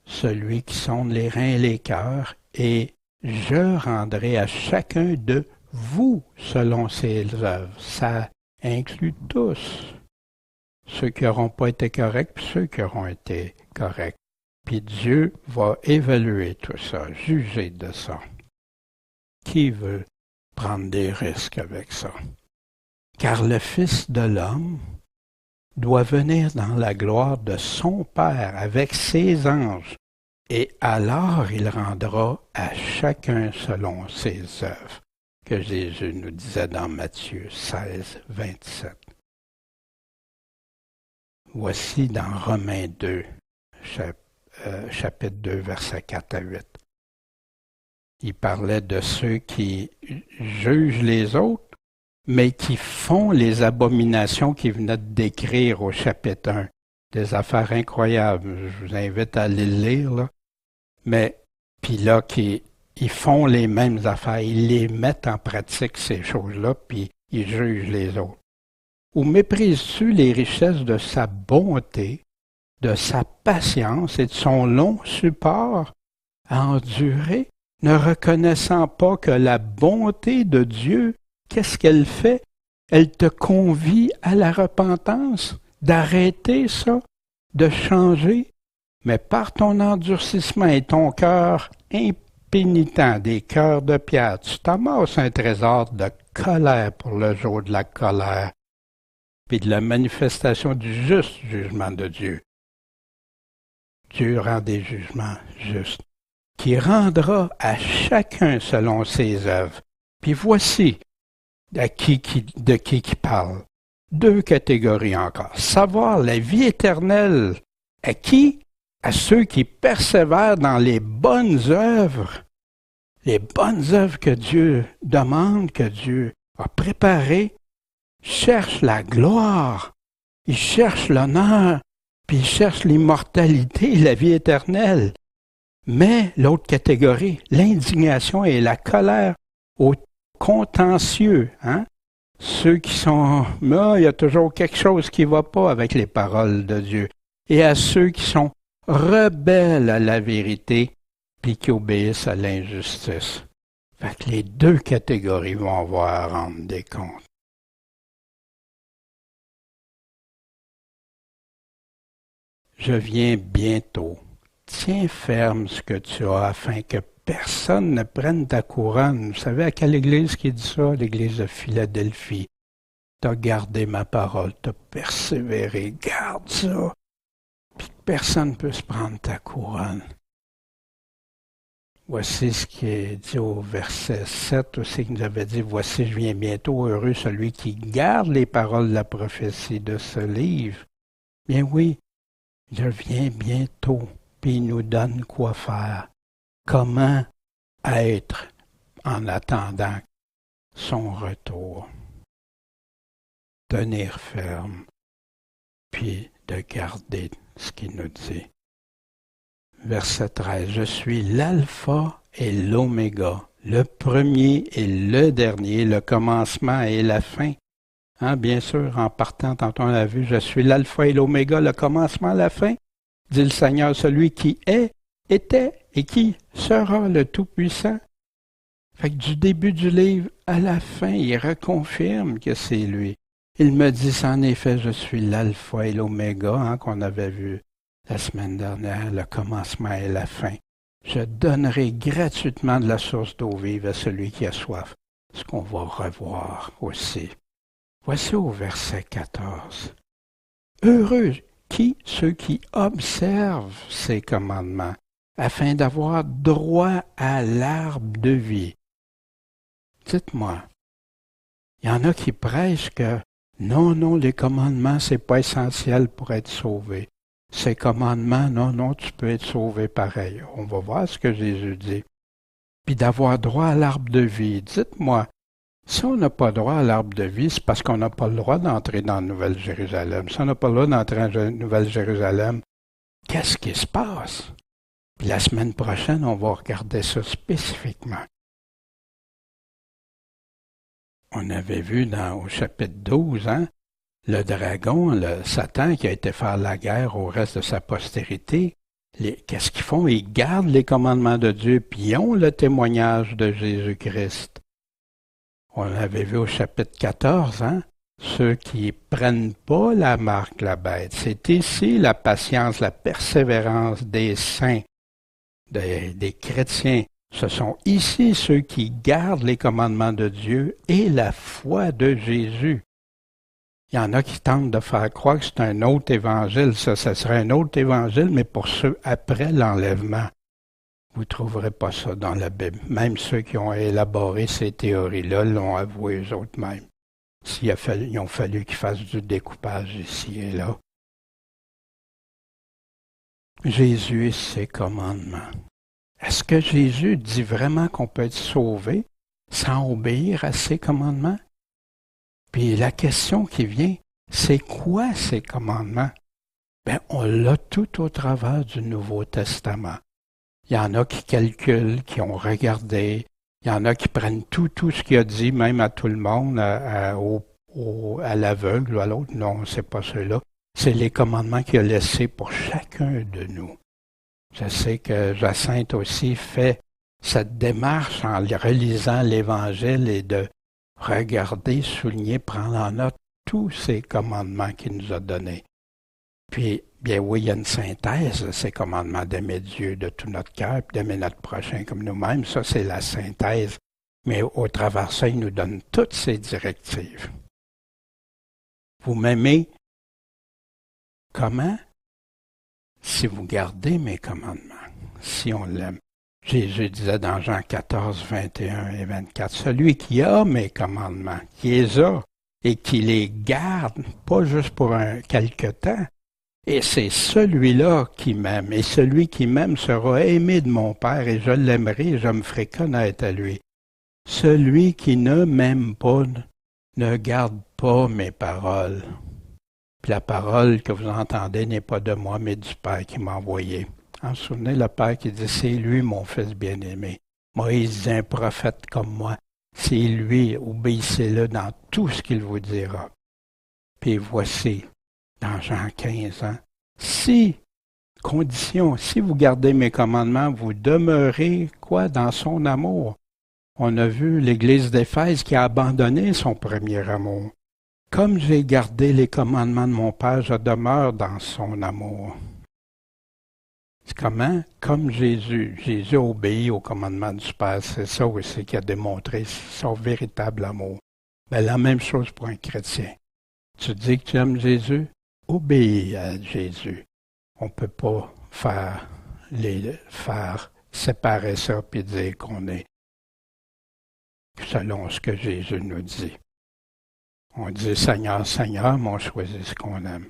Celui qui sonde les reins et les cœurs, et je rendrai à chacun de vous selon ses œuvres. Ça inclut tous. Ceux qui n'auront pas été corrects, puis ceux qui auront été corrects. Puis Dieu va évaluer tout ça, juger de ça. Qui veut prendre des risques avec ça? Car le Fils de l'homme doit venir dans la gloire de son Père avec ses anges, et alors il rendra à chacun selon ses œuvres, que Jésus nous disait dans Matthieu 16, 27. Voici dans Romains 2, chapitre 2, versets 4 à 8. Il parlait de ceux qui jugent les autres, mais qui font les abominations qu'il venait de décrire au chapitre 1. Des affaires incroyables. Je vous invite à aller le lire, là. Mais, puis là, ils font les mêmes affaires. Ils les mettent en pratique, ces choses-là, puis ils jugent les autres. Ou méprises-tu les richesses de sa bonté, de sa patience et de son long support à endurer, ne reconnaissant pas que la bonté de Dieu, qu'est-ce qu'elle fait? Elle te convie à la repentance, d'arrêter ça, de changer, mais par ton endurcissement et ton cœur impénitent, des cœurs de pierre, tu t'amasses un trésor de colère pour le jour de la colère, puis de la manifestation du juste jugement de Dieu. Dieu rend des jugements justes, qui rendra à chacun selon ses œuvres. Puis voici de qui parle. Deux catégories encore. Savoir la vie éternelle. À qui? À ceux qui persévèrent dans les bonnes œuvres. Les bonnes œuvres que Dieu demande, que Dieu a préparées, cherchent la gloire, ils cherchent l'honneur, puis ils cherchent l'immortalité, la vie éternelle. Mais l'autre catégorie, l'indignation et la colère aux contentieux, hein? Ceux qui sont, il y a toujours quelque chose qui ne va pas avec les paroles de Dieu. Et à ceux qui sont rebelles à la vérité, puis qui obéissent à l'injustice. Fait que les deux catégories vont avoir à rendre des comptes. Je viens bientôt. Tiens ferme ce que tu as afin que personne ne prenne ta couronne. Vous savez à quelle église qui dit ça? L'église de Philadelphie. T'as gardé ma parole, t'as persévéré, garde ça. Puis personne ne peut se prendre ta couronne. Voici ce qui est dit au verset 7 aussi, qui nous avait dit, « Voici, je viens bientôt, heureux celui qui garde les paroles de la prophétie de ce livre. » Bien oui, je viens bientôt, puis il nous donne quoi faire. Comment être en attendant son retour. Tenir ferme, puis de garder ce qu'il nous dit. Verset 13, « Je suis l'alpha et l'oméga, le premier et le dernier, le commencement et la fin. » Hein, bien sûr, en partant, tantôt on l'a vu, « Je suis l'alpha et l'oméga, le commencement, la fin. » Dit le Seigneur, celui qui est, était et qui sera le Tout-Puissant. Fait que du début du livre à la fin, il reconfirme que c'est lui. Il me dit, en effet, je suis l'alpha et l'oméga, hein, qu'on avait vu la semaine dernière, le commencement et la fin. Je donnerai gratuitement de la source d'eau vive à celui qui a soif, ce qu'on va revoir aussi. Voici au verset 14. Heureux ceux qui observent ces commandements, afin d'avoir droit à l'arbre de vie. Dites-moi, il y en a qui prêchent que non, les commandements, c'est pas essentiel pour être sauvé. Ces commandements, non, tu peux être sauvé pareil. On va voir ce que Jésus dit. Puis d'avoir droit à l'arbre de vie. Dites-moi, si on n'a pas droit à l'arbre de vie, c'est parce qu'on n'a pas le droit d'entrer dans la Nouvelle-Jérusalem. Si on n'a pas le droit d'entrer en Nouvelle-Jérusalem, qu'est-ce qui se passe? Puis la semaine prochaine, on va regarder ça spécifiquement. On avait vu au chapitre 12, hein, le dragon, le Satan qui a été faire la guerre au reste de sa postérité. Qu'est-ce qu'ils font? Ils gardent les commandements de Dieu, puis ils ont le témoignage de Jésus-Christ. On l'avait vu au chapitre 14, hein? Ceux qui prennent pas la marque, la bête. C'est ici la patience, la persévérance des saints, des chrétiens. Ce sont ici ceux qui gardent les commandements de Dieu et la foi de Jésus. Il y en a qui tentent de faire croire que c'est un autre évangile. Ça serait un autre évangile, mais pour ceux après l'enlèvement. Vous ne trouverez pas ça dans la Bible. Même ceux qui ont élaboré ces théories-là l'ont avoué eux autres mêmes. Il ont fallu qu'ils fassent du découpage ici et là. Jésus et ses commandements. Est-ce que Jésus dit vraiment qu'on peut être sauvé sans obéir à ses commandements? Puis la question qui vient, c'est quoi ces commandements? Bien, on l'a tout au travers du Nouveau Testament. Il y en a qui calculent, qui ont regardé. Il y en a qui prennent tout ce qu'il a dit, même à tout le monde, à l'aveugle ou à l'autre. Non, c'est pas ceux-là. C'est les commandements qu'il a laissés pour chacun de nous. Je sais que Jacinthe aussi fait cette démarche en relisant l'Évangile et de regarder, souligner, prendre en note tous ces commandements qu'il nous a donnés. Puis, bien oui, il y a une synthèse de ces commandements d'aimer Dieu de tout notre cœur, puis d'aimer notre prochain comme nous-mêmes. Ça, c'est la synthèse. Mais au travers de ça, il nous donne toutes ces directives. Vous m'aimez comment? si vous gardez mes commandements, si on l'aime. Jésus disait dans Jean 14, 21 et 24, celui qui a mes commandements, qui les a et qui les garde, pas juste pour quelque temps, et c'est celui-là qui m'aime, et celui qui m'aime sera aimé de mon Père, et je l'aimerai, et je me ferai connaître à lui. Celui qui ne m'aime pas ne garde pas mes paroles. Puis la parole que vous entendez n'est pas de moi, mais du Père qui m'a envoyé. Vous vous souvenez, le Père qui dit, c'est lui mon fils bien-aimé. Moïse disait, un prophète comme moi, c'est lui, obéissez-le dans tout ce qu'il vous dira. Puis voici, dans Jean 15, condition, si vous gardez mes commandements, vous demeurez, dans son amour. On a vu l'Église d'Éphèse qui a abandonné son premier amour. Comme j'ai gardé les commandements de mon Père, je demeure dans son amour. C'est comment? Comme Jésus. Jésus a obéi aux commandements du Père. C'est ça aussi qui a démontré son véritable amour. Ben, la même chose pour un chrétien. Tu dis que tu aimes Jésus? Obéis à Jésus. On ne peut pas faire séparer ça et dire qu'on est selon ce que Jésus nous dit. On dit Seigneur, Seigneur, mais on choisit ce qu'on aime.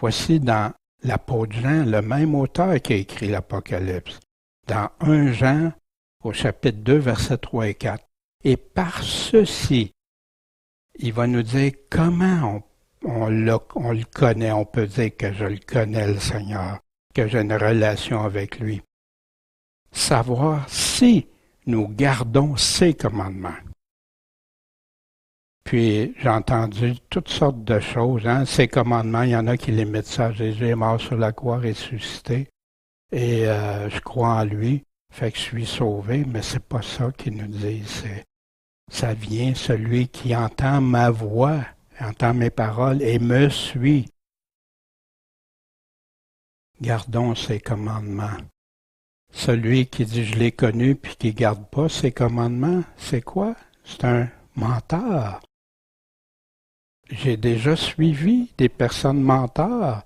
Voici dans l'apôtre Jean, le même auteur qui a écrit l'Apocalypse, dans 1 Jean, au chapitre 2, versets 3 et 4. Et par ceci, il va nous dire comment on le connaît. On peut dire que je le connais, le Seigneur, que j'ai une relation avec lui. Savoir si nous gardons ses commandements. Puis, j'ai entendu toutes sortes de choses. Ces commandements, il y en a qui limitent ça. Jésus est mort sur la croix, ressuscité. Et je crois en lui, fait que je suis sauvé. Mais c'est pas ça qu'il nous dit. Ça vient celui qui entend ma voix, entend mes paroles et me suit. Gardons ses commandements. Celui qui dit « je l'ai connu » puis qui ne garde pas ses commandements, c'est quoi? C'est un menteur. J'ai déjà suivi des personnes menteurs.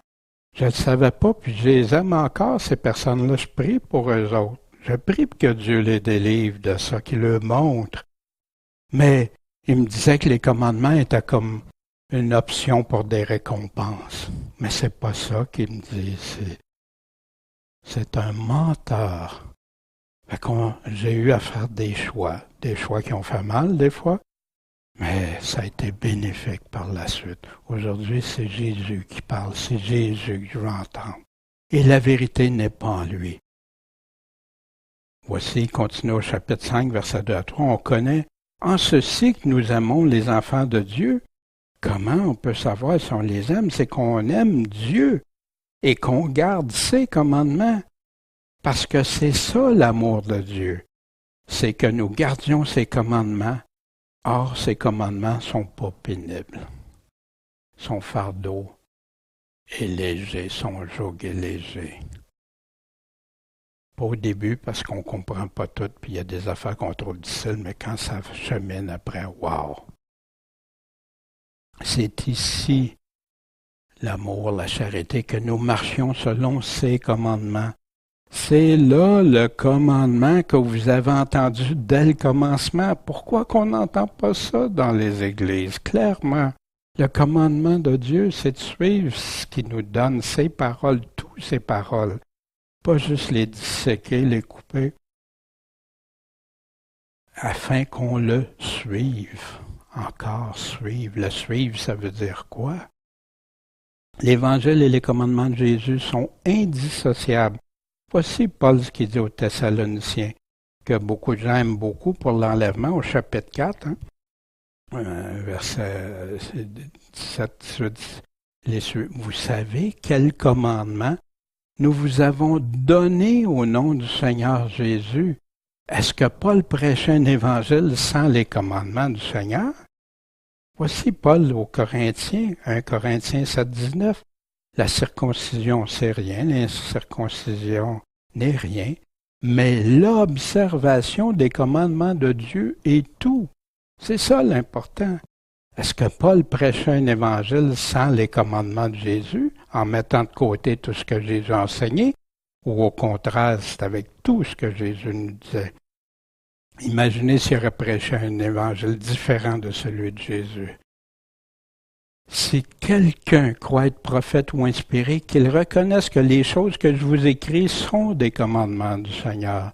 Je ne le savais pas, puis je les aime encore, ces personnes-là. Je prie pour eux autres. Je prie pour que Dieu les délivre de ça, qu'il leur montre. Mais il me disait que les commandements étaient comme une option pour des récompenses. Mais c'est pas ça qu'il me dit. C'est un menteur. J'ai eu à faire des choix qui ont fait mal des fois, mais ça a été bénéfique par la suite. Aujourd'hui, c'est Jésus qui parle, c'est Jésus que je veux entendre. Et la vérité n'est pas en lui. Voici, continue au chapitre 5, verset 2 à 3, on connaît en ceci que nous aimons les enfants de Dieu. Comment on peut savoir si on les aime? C'est qu'on aime Dieu et qu'on garde ses commandements. Parce que c'est ça l'amour de Dieu. C'est que nous gardions ses commandements. Or, ces commandements ne sont pas pénibles. Son fardeau est léger, son joug est léger. Pas au début parce qu'on ne comprend pas tout, puis il y a des affaires qu'on trouve difficiles, mais quand ça chemine après, wow! C'est ici l'amour, la charité, que nous marchions selon ses commandements. C'est là le commandement que vous avez entendu dès le commencement. Pourquoi qu'on n'entend pas ça dans les églises? Clairement, le commandement de Dieu, c'est de suivre ce qu'il nous donne, ses paroles, toutes ses paroles. Pas juste les disséquer, les couper, afin qu'on le suive. Encore suivre. Le suivre, ça veut dire quoi? L'Évangile et les commandements de Jésus sont indissociables. Voici Paul ce qu'il dit aux Thessaloniciens, que beaucoup de gens aiment beaucoup pour l'enlèvement, au chapitre 4, verset 17, vous savez quel commandement nous vous avons donné au nom du Seigneur Jésus. Est-ce que Paul prêchait un évangile sans les commandements du Seigneur? Voici Paul aux Corinthiens, 1 Corinthiens 7, 19. La circoncision, c'est rien, l'incirconcision n'est rien, mais l'observation des commandements de Dieu est tout. C'est ça l'important. Est-ce que Paul prêchait un évangile sans les commandements de Jésus, en mettant de côté tout ce que Jésus a enseigné, ou au contraire, c'est avec tout ce que Jésus nous disait? Imaginez s'il aurait prêché un évangile différent de celui de Jésus. Si quelqu'un croit être prophète ou inspiré, qu'il reconnaisse que les choses que je vous écris sont des commandements du Seigneur.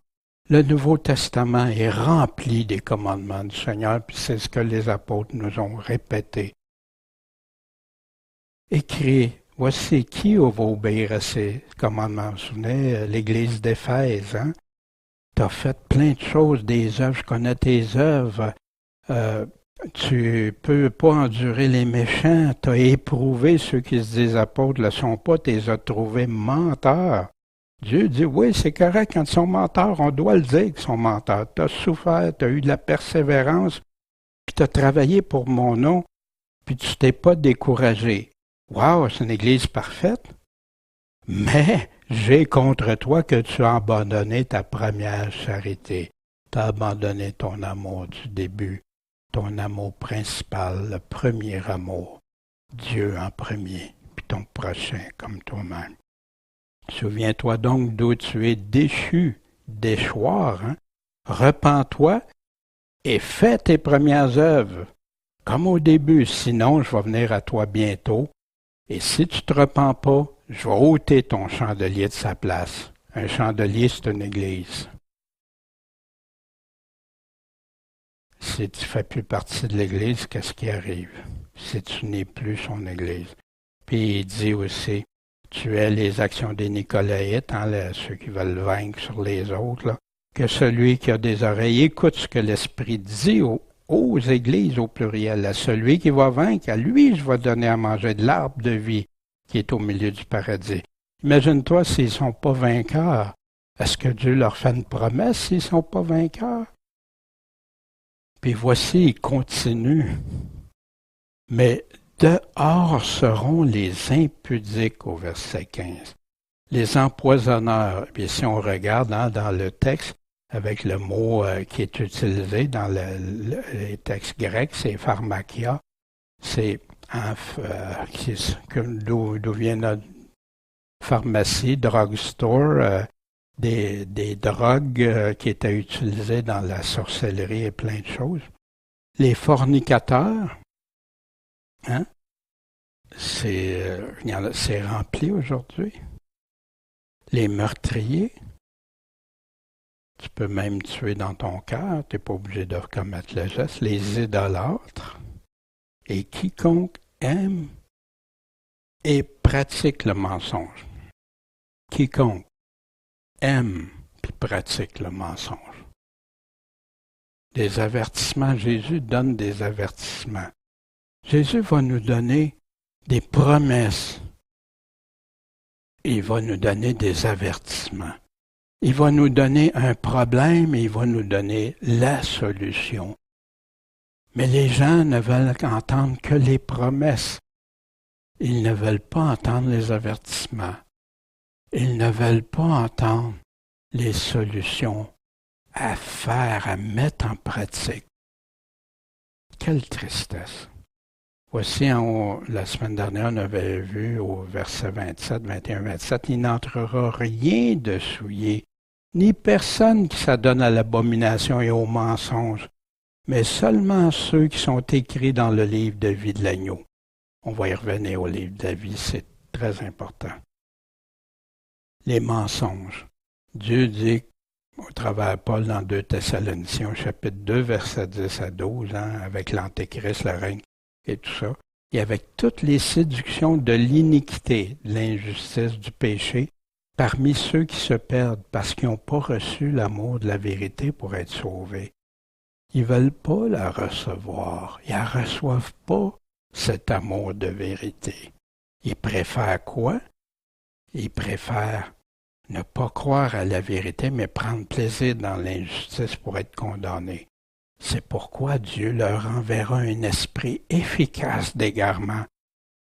Le Nouveau Testament est rempli des commandements du Seigneur, puis c'est ce que les apôtres nous ont répété. Écrit, voici qui va obéir à ces commandements. Vous vous souvenez, l'Église d'Éphèse, hein? Tu as fait plein de choses, des œuvres, je connais tes œuvres. Tu peux pas endurer les méchants, tu as éprouvé ceux qui se disent apôtres ne le sont pas, tu les as trouvés menteurs. Dieu dit, oui, c'est correct, quand ils sont menteurs, on doit le dire qu'ils sont menteurs. Tu as souffert, tu as eu de la persévérance, puis tu as travaillé pour mon nom, puis tu t'es pas découragé. Wow, c'est une église parfaite, mais j'ai contre toi que tu as abandonné ta première charité. Tu as abandonné ton amour du début, ton amour principal, le premier amour, Dieu en premier, puis ton prochain comme toi-même. Souviens-toi donc d'où tu es déchu, déchoir, hein? Repens-toi et fais tes premières œuvres, comme au début, sinon je vais venir à toi bientôt, et si tu ne te repens pas, je vais ôter ton chandelier de sa place. Un chandelier, c'est une église. Si tu ne fais plus partie de l'Église, qu'est-ce qui arrive? Si tu n'es plus son Église. Puis il dit aussi, tu es les actions des Nicolaïtes, hein, ceux qui veulent vaincre sur les autres, là, que celui qui a des oreilles écoute ce que l'Esprit dit aux Églises au pluriel. À celui qui va vaincre, à lui je vais donner à manger de l'arbre de vie qui est au milieu du paradis. Imagine-toi s'ils ne sont pas vainqueurs. Est-ce que Dieu leur fait une promesse s'ils ne sont pas vainqueurs? Puis voici, il continue. Mais dehors seront les impudiques au verset 15. Les empoisonneurs. Puis si on regarde hein, dans le texte, avec le mot qui est utilisé dans les textes grecs, c'est pharmakia. C'est d'où vient notre pharmacie, drugstore, des drogues qui étaient utilisées dans la sorcellerie et plein de choses. Les fornicateurs, hein, c'est rempli aujourd'hui. Les meurtriers, tu peux même tuer dans ton cœur, tu n'es pas obligé de commettre le geste. Les idolâtres, et quiconque aime et pratique le mensonge. Quiconque aime puis pratique le mensonge. Des avertissements, Jésus donne des avertissements. Jésus va nous donner des promesses. Il va nous donner des avertissements. Il va nous donner un problème et il va nous donner la solution. Mais les gens ne veulent entendre que les promesses. Ils ne veulent pas entendre les avertissements. Ils ne veulent pas entendre les solutions à faire, à mettre en pratique. Quelle tristesse! Voici, la semaine dernière, on avait vu au verset 27, 21, 27, « Il n'entrera rien de souillé, ni personne qui s'adonne à l'abomination et au mensonge, mais seulement ceux qui sont écrits dans le livre de vie de l'agneau. » On va y revenir au livre de la vie, c'est très important. Les mensonges. Dieu dit, au travers de Paul dans 2 Thessaloniciens, chapitre 2, versets 10 à 12, hein, avec l'Antéchrist, le règne et tout ça, et avec toutes les séductions de l'iniquité, de l'injustice, du péché, parmi ceux qui se perdent parce qu'ils n'ont pas reçu l'amour de la vérité pour être sauvés. Ils ne veulent pas la recevoir. Ils ne reçoivent pas cet amour de vérité. Ils préfèrent quoi? Ils préfèrent ne pas croire à la vérité, mais prendre plaisir dans l'injustice pour être condamnés. C'est pourquoi Dieu leur enverra un esprit efficace d'égarement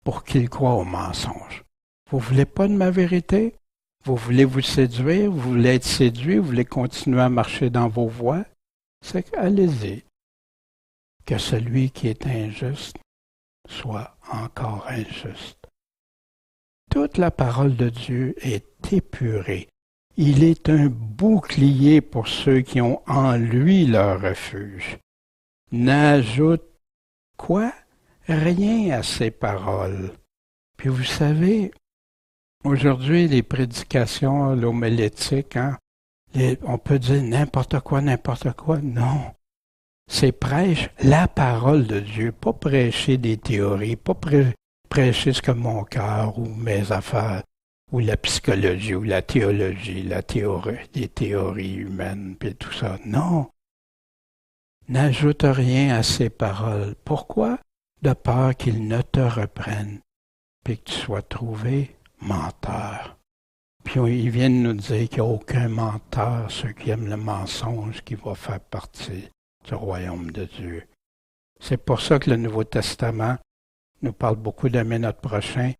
pour qu'ils croient au mensonge. Vous ne voulez pas de ma vérité? Vous voulez vous séduire? Vous voulez être séduit? Vous voulez continuer à marcher dans vos voies? C'est qu'allez-y. Que celui qui est injuste soit encore injuste. Toute la parole de Dieu est épurée. Il est un bouclier pour ceux qui ont en lui leur refuge. N'ajoute quoi? Rien à ces paroles. Puis vous savez, aujourd'hui, les prédications, l'homilétique, on peut dire n'importe quoi. Non. C'est prêche la parole de Dieu, pas prêcher des théories, pas prêcher ce que mon cœur ou mes affaires, ou la psychologie, ou la théologie, les théories humaines, puis tout ça. Non. N'ajoute rien à ces paroles. Pourquoi? De peur qu'ils ne te reprennent, puis que tu sois trouvé menteur. Puis ils viennent nous dire qu'il n'y a aucun menteur, ceux qui aiment le mensonge, qui va faire partie du royaume de Dieu. C'est pour ça que le Nouveau Testament nous parle beaucoup d'aimer notre prochain,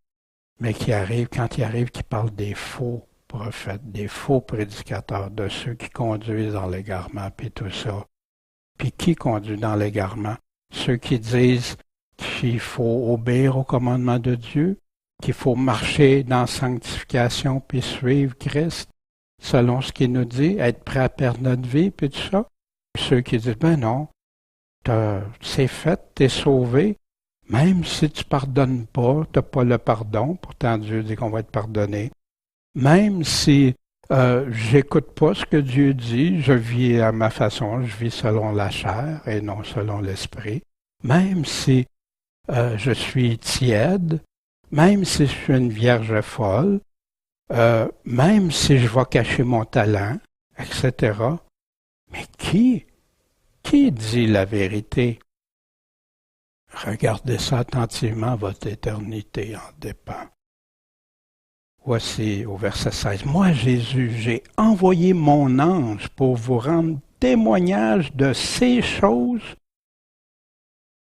mais quand il arrive, qui parle des faux prophètes, des faux prédicateurs, de ceux qui conduisent dans l'égarement, puis tout ça. Puis qui conduit dans l'égarement? Ceux qui disent qu'il faut obéir au commandement de Dieu, qu'il faut marcher dans la sanctification, puis suivre Christ, selon ce qu'il nous dit, être prêt à perdre notre vie, puis tout ça. Ceux qui disent, ben non, c'est fait, t'es sauvé, même si tu pardonnes pas, t'as pas le pardon, pourtant Dieu dit qu'on va être pardonné. Même si j'écoute pas ce que Dieu dit, je vis à ma façon, je vis selon la chair et non selon l'esprit. Même si je suis tiède, même si je suis une vierge folle, même si je vais cacher mon talent, etc. Mais qui dit la vérité? Regardez ça attentivement, votre éternité en dépend. Voici au verset 16. Moi, Jésus, j'ai envoyé mon ange pour vous rendre témoignage de ces choses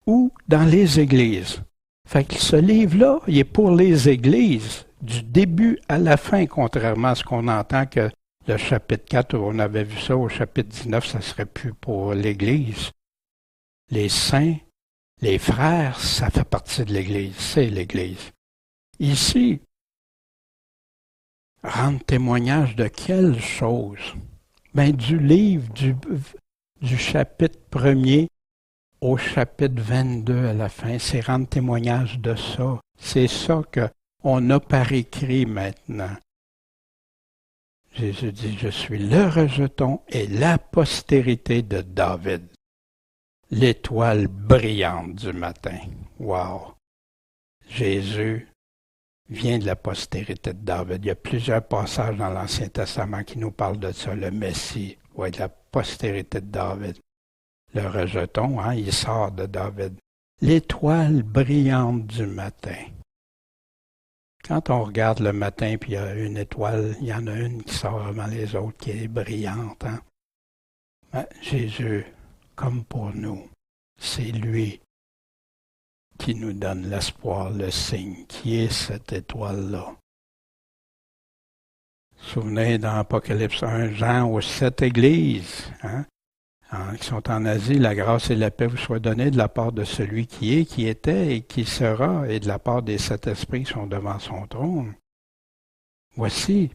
ou dans les églises. Fait que ce livre-là, il est pour les églises, du début à la fin, contrairement à ce qu'on entend que le chapitre 4, on avait vu ça, au chapitre 19, ça serait plus pour l'Église. Les saints, les frères, ça fait partie de l'Église, c'est l'Église. Ici, rendre témoignage de quelle chose? Ben, du livre, du chapitre 1er au chapitre 22 à la fin, c'est rendre témoignage de ça. C'est ça qu'on a par écrit maintenant. Jésus dit, je suis le rejeton et la postérité de David, l'étoile brillante du matin. Wow! Jésus vient de la postérité de David. Il y a plusieurs passages dans l'Ancien Testament qui nous parlent de ça. Le Messie va être la postérité de David. Le rejeton, il sort de David. L'étoile brillante du matin. Quand on regarde le matin, puis il y a une étoile, il y en a une qui sort avant les autres, qui est brillante. Ben, Jésus, comme pour nous, c'est lui qui nous donne l'espoir, le signe, qui est cette étoile-là. Souvenez dans Apocalypse 1, Jean aux 7 églises, qui sont en Asie, la grâce et la paix vous soient données de la part de celui qui est, qui était et qui sera, et de la part des 7 esprits qui sont devant son trône. Voici,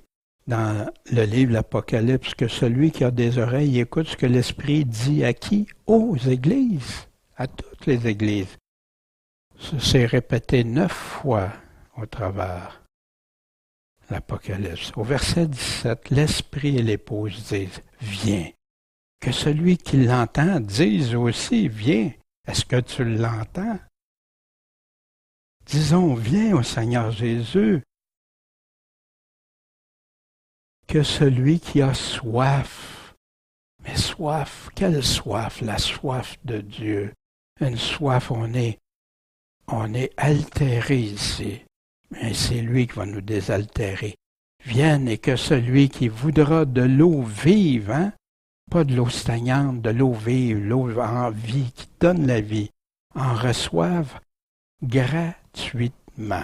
dans le livre de l'Apocalypse, que celui qui a des oreilles écoute ce que l'Esprit dit à qui? Aux églises, à toutes les églises. C'est répété 9 fois au travers l'Apocalypse. Au verset 17, l'Esprit et l'Épouse disent « Viens ». Que celui qui l'entend dise aussi « Viens ». Est-ce que tu l'entends? Disons « Viens au Seigneur Jésus ». Que celui qui a soif, mais soif, quelle soif? La soif de Dieu. Une soif, on est altéré ici, mais c'est lui qui va nous désaltérer. Vienne et que celui qui voudra de l'eau vive, pas de l'eau stagnante, de l'eau vive, l'eau en vie, qui donne la vie, en reçoive gratuitement.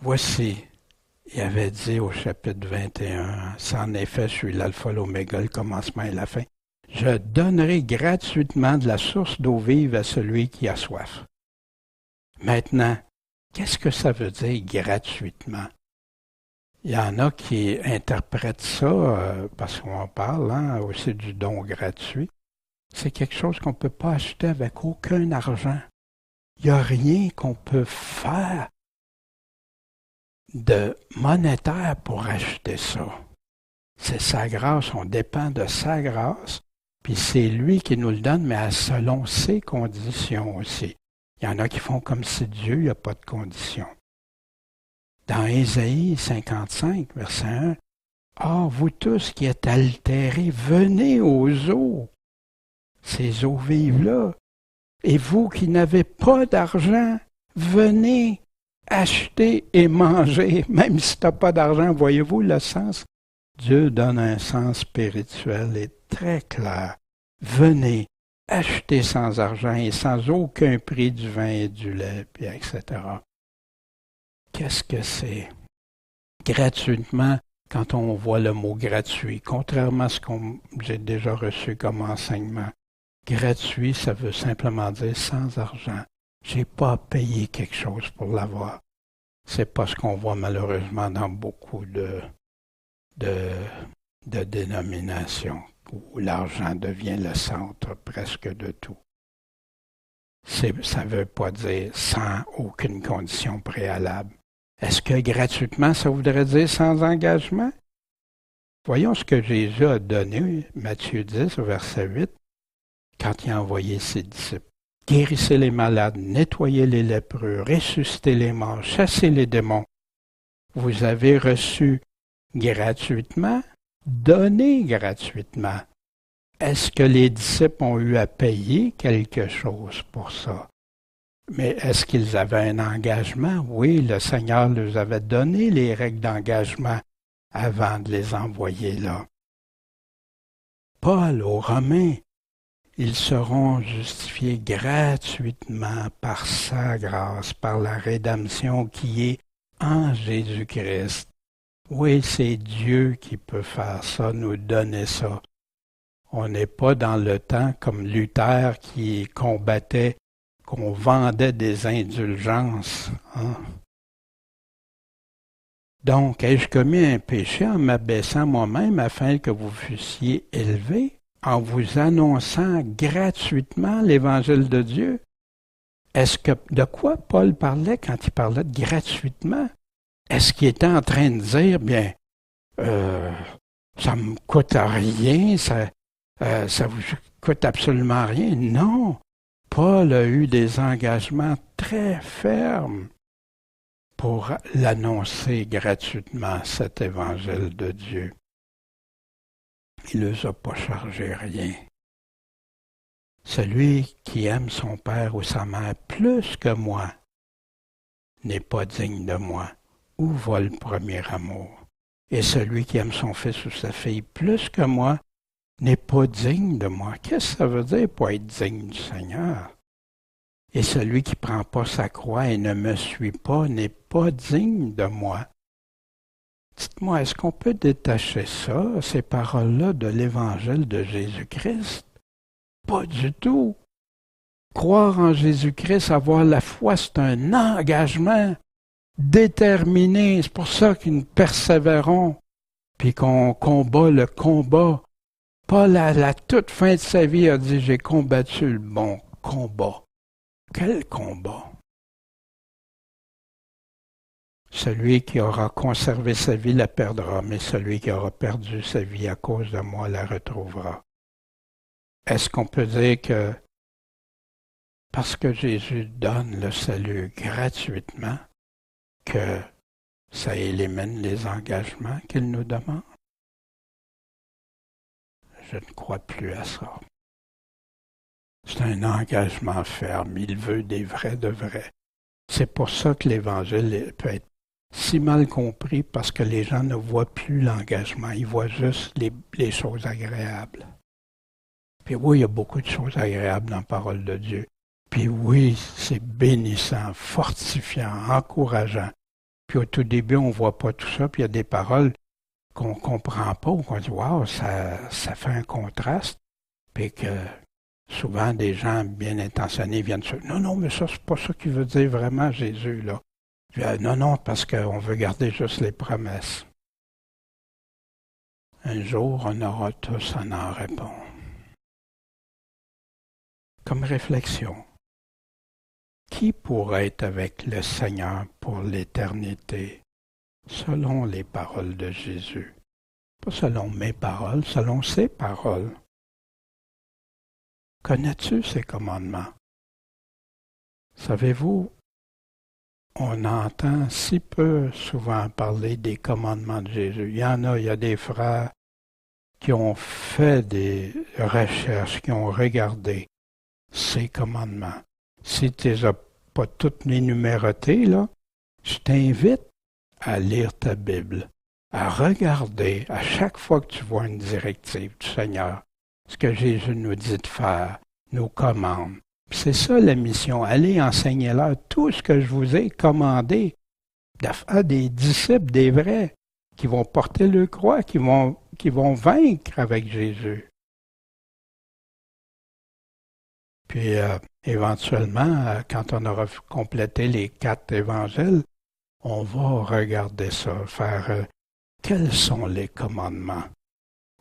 Voici, il avait dit au chapitre 21, « C'est en effet, je suis l'alpha, l'oméga, le commencement et la fin. Je donnerai gratuitement de la source d'eau vive à celui qui a soif. Maintenant, qu'est-ce que ça veut dire gratuitement? Il y en a qui interprètent ça, parce qu'on parle aussi du don gratuit. C'est quelque chose qu'on ne peut pas acheter avec aucun argent. Il n'y a rien qu'on peut faire de monétaire pour acheter ça. C'est sa grâce, on dépend de sa grâce, puis c'est lui qui nous le donne, mais selon ses conditions aussi. Il y en a qui font comme si Dieu, il n'y a pas de conditions. Dans Ésaïe 55, verset 1, « Or, vous tous qui êtes altérés, venez aux eaux, ces eaux vives-là, et vous qui n'avez pas d'argent, venez acheter et manger. » Même si tu n'as pas d'argent, voyez-vous le sens? Dieu donne un sens spirituel et très clair. Venez acheter sans argent et sans aucun prix du vin et du lait, puis etc. Qu'est-ce que c'est? Gratuitement, quand on voit le mot gratuit, contrairement à ce que j'ai déjà reçu comme enseignement, gratuit, ça veut simplement dire sans argent. J'ai pas à payer quelque chose pour l'avoir. C'est pas ce qu'on voit malheureusement dans beaucoup de dénominations où l'argent devient le centre presque de tout. Ça veut pas dire sans aucune condition préalable. Est-ce que gratuitement, ça voudrait dire sans engagement? Voyons ce que Jésus a donné, Matthieu 10, verset 8, quand il a envoyé ses disciples. Guérissez les malades, nettoyez les lépreux, ressuscitez les morts, chassez les démons. Vous avez reçu gratuitement, donnez gratuitement. Est-ce que les disciples ont eu à payer quelque chose pour ça? Mais est-ce qu'ils avaient un engagement? Oui, le Seigneur leur avait donné les règles d'engagement avant de les envoyer là. Paul aux Romains, ils seront justifiés gratuitement par sa grâce, par la rédemption qui est en Jésus-Christ. Oui, c'est Dieu qui peut faire ça, nous donner ça. On n'est pas dans le temps comme Luther qui combattait qu'on vendait des indulgences. Donc, ai-je commis un péché en m'abaissant moi-même afin que vous fussiez élevés, en vous annonçant gratuitement l'Évangile de Dieu? De quoi Paul parlait quand il parlait de gratuitement? Est-ce qu'il était en train de dire, bien, ça me coûte rien, ça vous coûte absolument rien? Non! Paul a eu des engagements très fermes pour l'annoncer gratuitement, cet évangile de Dieu. Il ne les a pas chargé rien. Celui qui aime son père ou sa mère plus que moi n'est pas digne de moi. Où va le premier amour? Et celui qui aime son fils ou sa fille plus que moi n'est pas digne de moi. Qu'est-ce que ça veut dire pour être digne du Seigneur? Et celui qui ne prend pas sa croix et ne me suit pas n'est pas digne de moi. Dites-moi, est-ce qu'on peut détacher ça, ces paroles-là, de l'Évangile de Jésus-Christ? Pas du tout. Croire en Jésus-Christ, avoir la foi, c'est un engagement déterminé. C'est pour ça que nous persévérons, puis qu'on combat le combat. Paul, à la toute fin de sa vie, a dit « J'ai combattu le bon combat ». Quel combat? Celui qui aura conservé sa vie la perdra, mais celui qui aura perdu sa vie à cause de moi la retrouvera. Est-ce qu'on peut dire que parce que Jésus donne le salut gratuitement, que ça élimine les engagements qu'il nous demande? Je ne crois plus à ça. C'est un engagement ferme. Il veut des vrais de vrais. C'est pour ça que l'Évangile peut être si mal compris, parce que les gens ne voient plus l'engagement. Ils voient juste les choses agréables. Puis oui, il y a beaucoup de choses agréables dans la parole de Dieu. Puis oui, c'est bénissant, fortifiant, encourageant. Puis au tout début, on ne voit pas tout ça. Puis il y a des paroles qu'on ne comprend pas, ou qu'on dit « Wow, ça fait un contraste ». puis que souvent des gens bien intentionnés viennent se dire « Non, non, mais ça, c'est pas ça qu'il veut dire vraiment Jésus, là. » Non, non, parce qu'on veut garder juste les promesses. Un jour, on aura tous à en répondre. Comme réflexion, qui pourrait être avec le Seigneur pour l'éternité, selon les paroles de Jésus? Pas selon mes paroles, selon ses paroles. Connais-tu ses commandements? Savez-vous, on entend si peu souvent parler des commandements de Jésus. Il y a des frères qui ont fait des recherches, qui ont regardé ces commandements. Si tu les as pas toutes les numérotés, là, je t'invite à lire ta Bible, à regarder à chaque fois que tu vois une directive du Seigneur, ce que Jésus nous dit de faire, nous commande. Puis c'est ça la mission, allez enseigner-leur tout ce que je vous ai commandé, de faire des disciples, des vrais, qui vont porter le croix, qui vont vaincre avec Jésus. Puis éventuellement, quand on aura complété les 4 évangiles, on va regarder ça, faire quels sont les commandements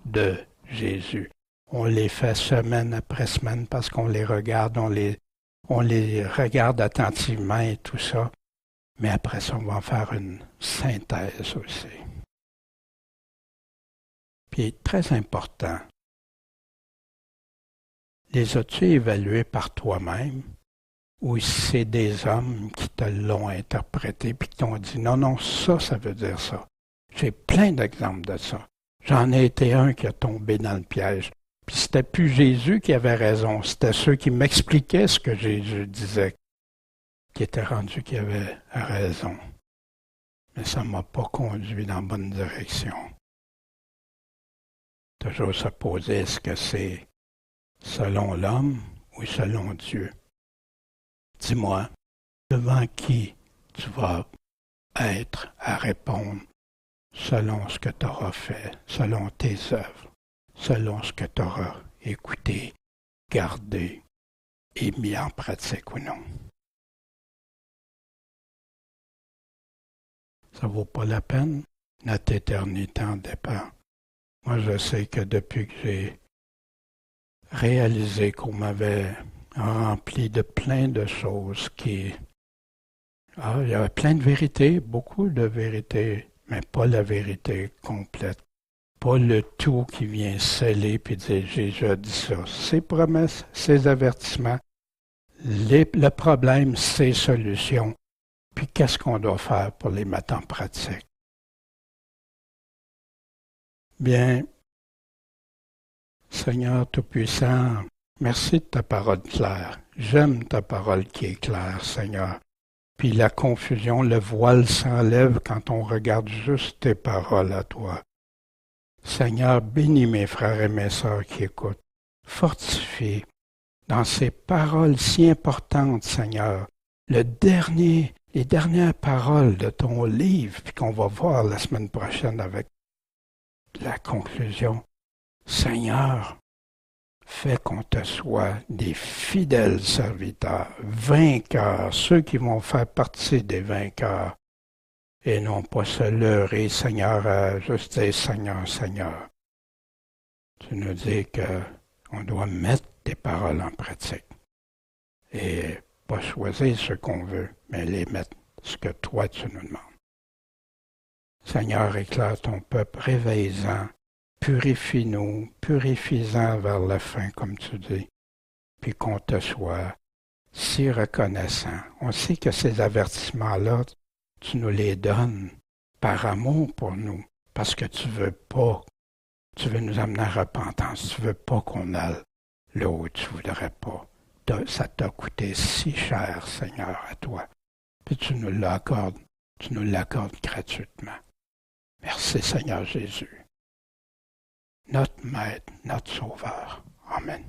de Jésus. On les fait semaine après semaine parce qu'on les regarde, on les regarde attentivement et tout ça. Mais après ça, on va en faire une synthèse aussi. Puis, très important, les as-tu évalués par toi-même ou c'est des hommes qui te l'ont interprété puis qui t'ont dit non, non, ça veut dire ça. J'ai plein d'exemples de ça. J'en ai été un qui a tombé dans le piège. Puis c'était plus Jésus qui avait raison, c'était ceux qui m'expliquaient ce que Jésus disait, qui étaient rendus qui avaient raison. Mais ça ne m'a pas conduit dans la bonne direction. Toujours se poser, est-ce que c'est selon l'homme ou selon Dieu? Dis-moi, devant qui tu vas être à répondre selon ce que tu auras fait, selon tes œuvres, selon ce que tu auras écouté, gardé et mis en pratique ou non. Ça vaut pas la peine? Notre éternité en dépend. Moi, je sais que depuis que j'ai réalisé qu'on m'avait rempli de plein de choses il y avait plein de vérités, beaucoup de vérités, mais pas la vérité complète. Pas le tout qui vient sceller puis dire Jésus a dit ça. Ses promesses, ses avertissements, le problème, ses solutions. Puis qu'est-ce qu'on doit faire pour les mettre en pratique? Bien, Seigneur Tout-Puissant, merci de ta parole claire. J'aime ta parole qui est claire, Seigneur. Puis la confusion, le voile s'enlève quand on regarde juste tes paroles à toi. Seigneur, bénis mes frères et mes sœurs qui écoutent. Fortifie dans ces paroles si importantes, Seigneur, les dernières paroles de ton livre, puis qu'on va voir la semaine prochaine avec la conclusion. Seigneur, fais qu'on te soit des fidèles serviteurs, vainqueurs, ceux qui vont faire partie des vainqueurs, et non pas se leurrer, Seigneur, à juste dire Seigneur, Seigneur. Tu nous dis qu'on doit mettre tes paroles en pratique et pas choisir ce qu'on veut, mais les mettre ce que toi tu nous demandes. Seigneur, éclaire ton peuple, réveille-en, purifie-nous, purifie-en vers la fin, comme tu dis, puis qu'on te soit si reconnaissant. On sait que ces avertissements-là, tu nous les donnes par amour pour nous, parce que tu veux nous amener à repentance, tu veux pas qu'on aille là où tu voudrais pas. Ça t'a coûté si cher, Seigneur, à toi, puis tu nous l'accordes gratuitement. Merci, Seigneur Jésus, notre Maître, notre Sauveur. Amen.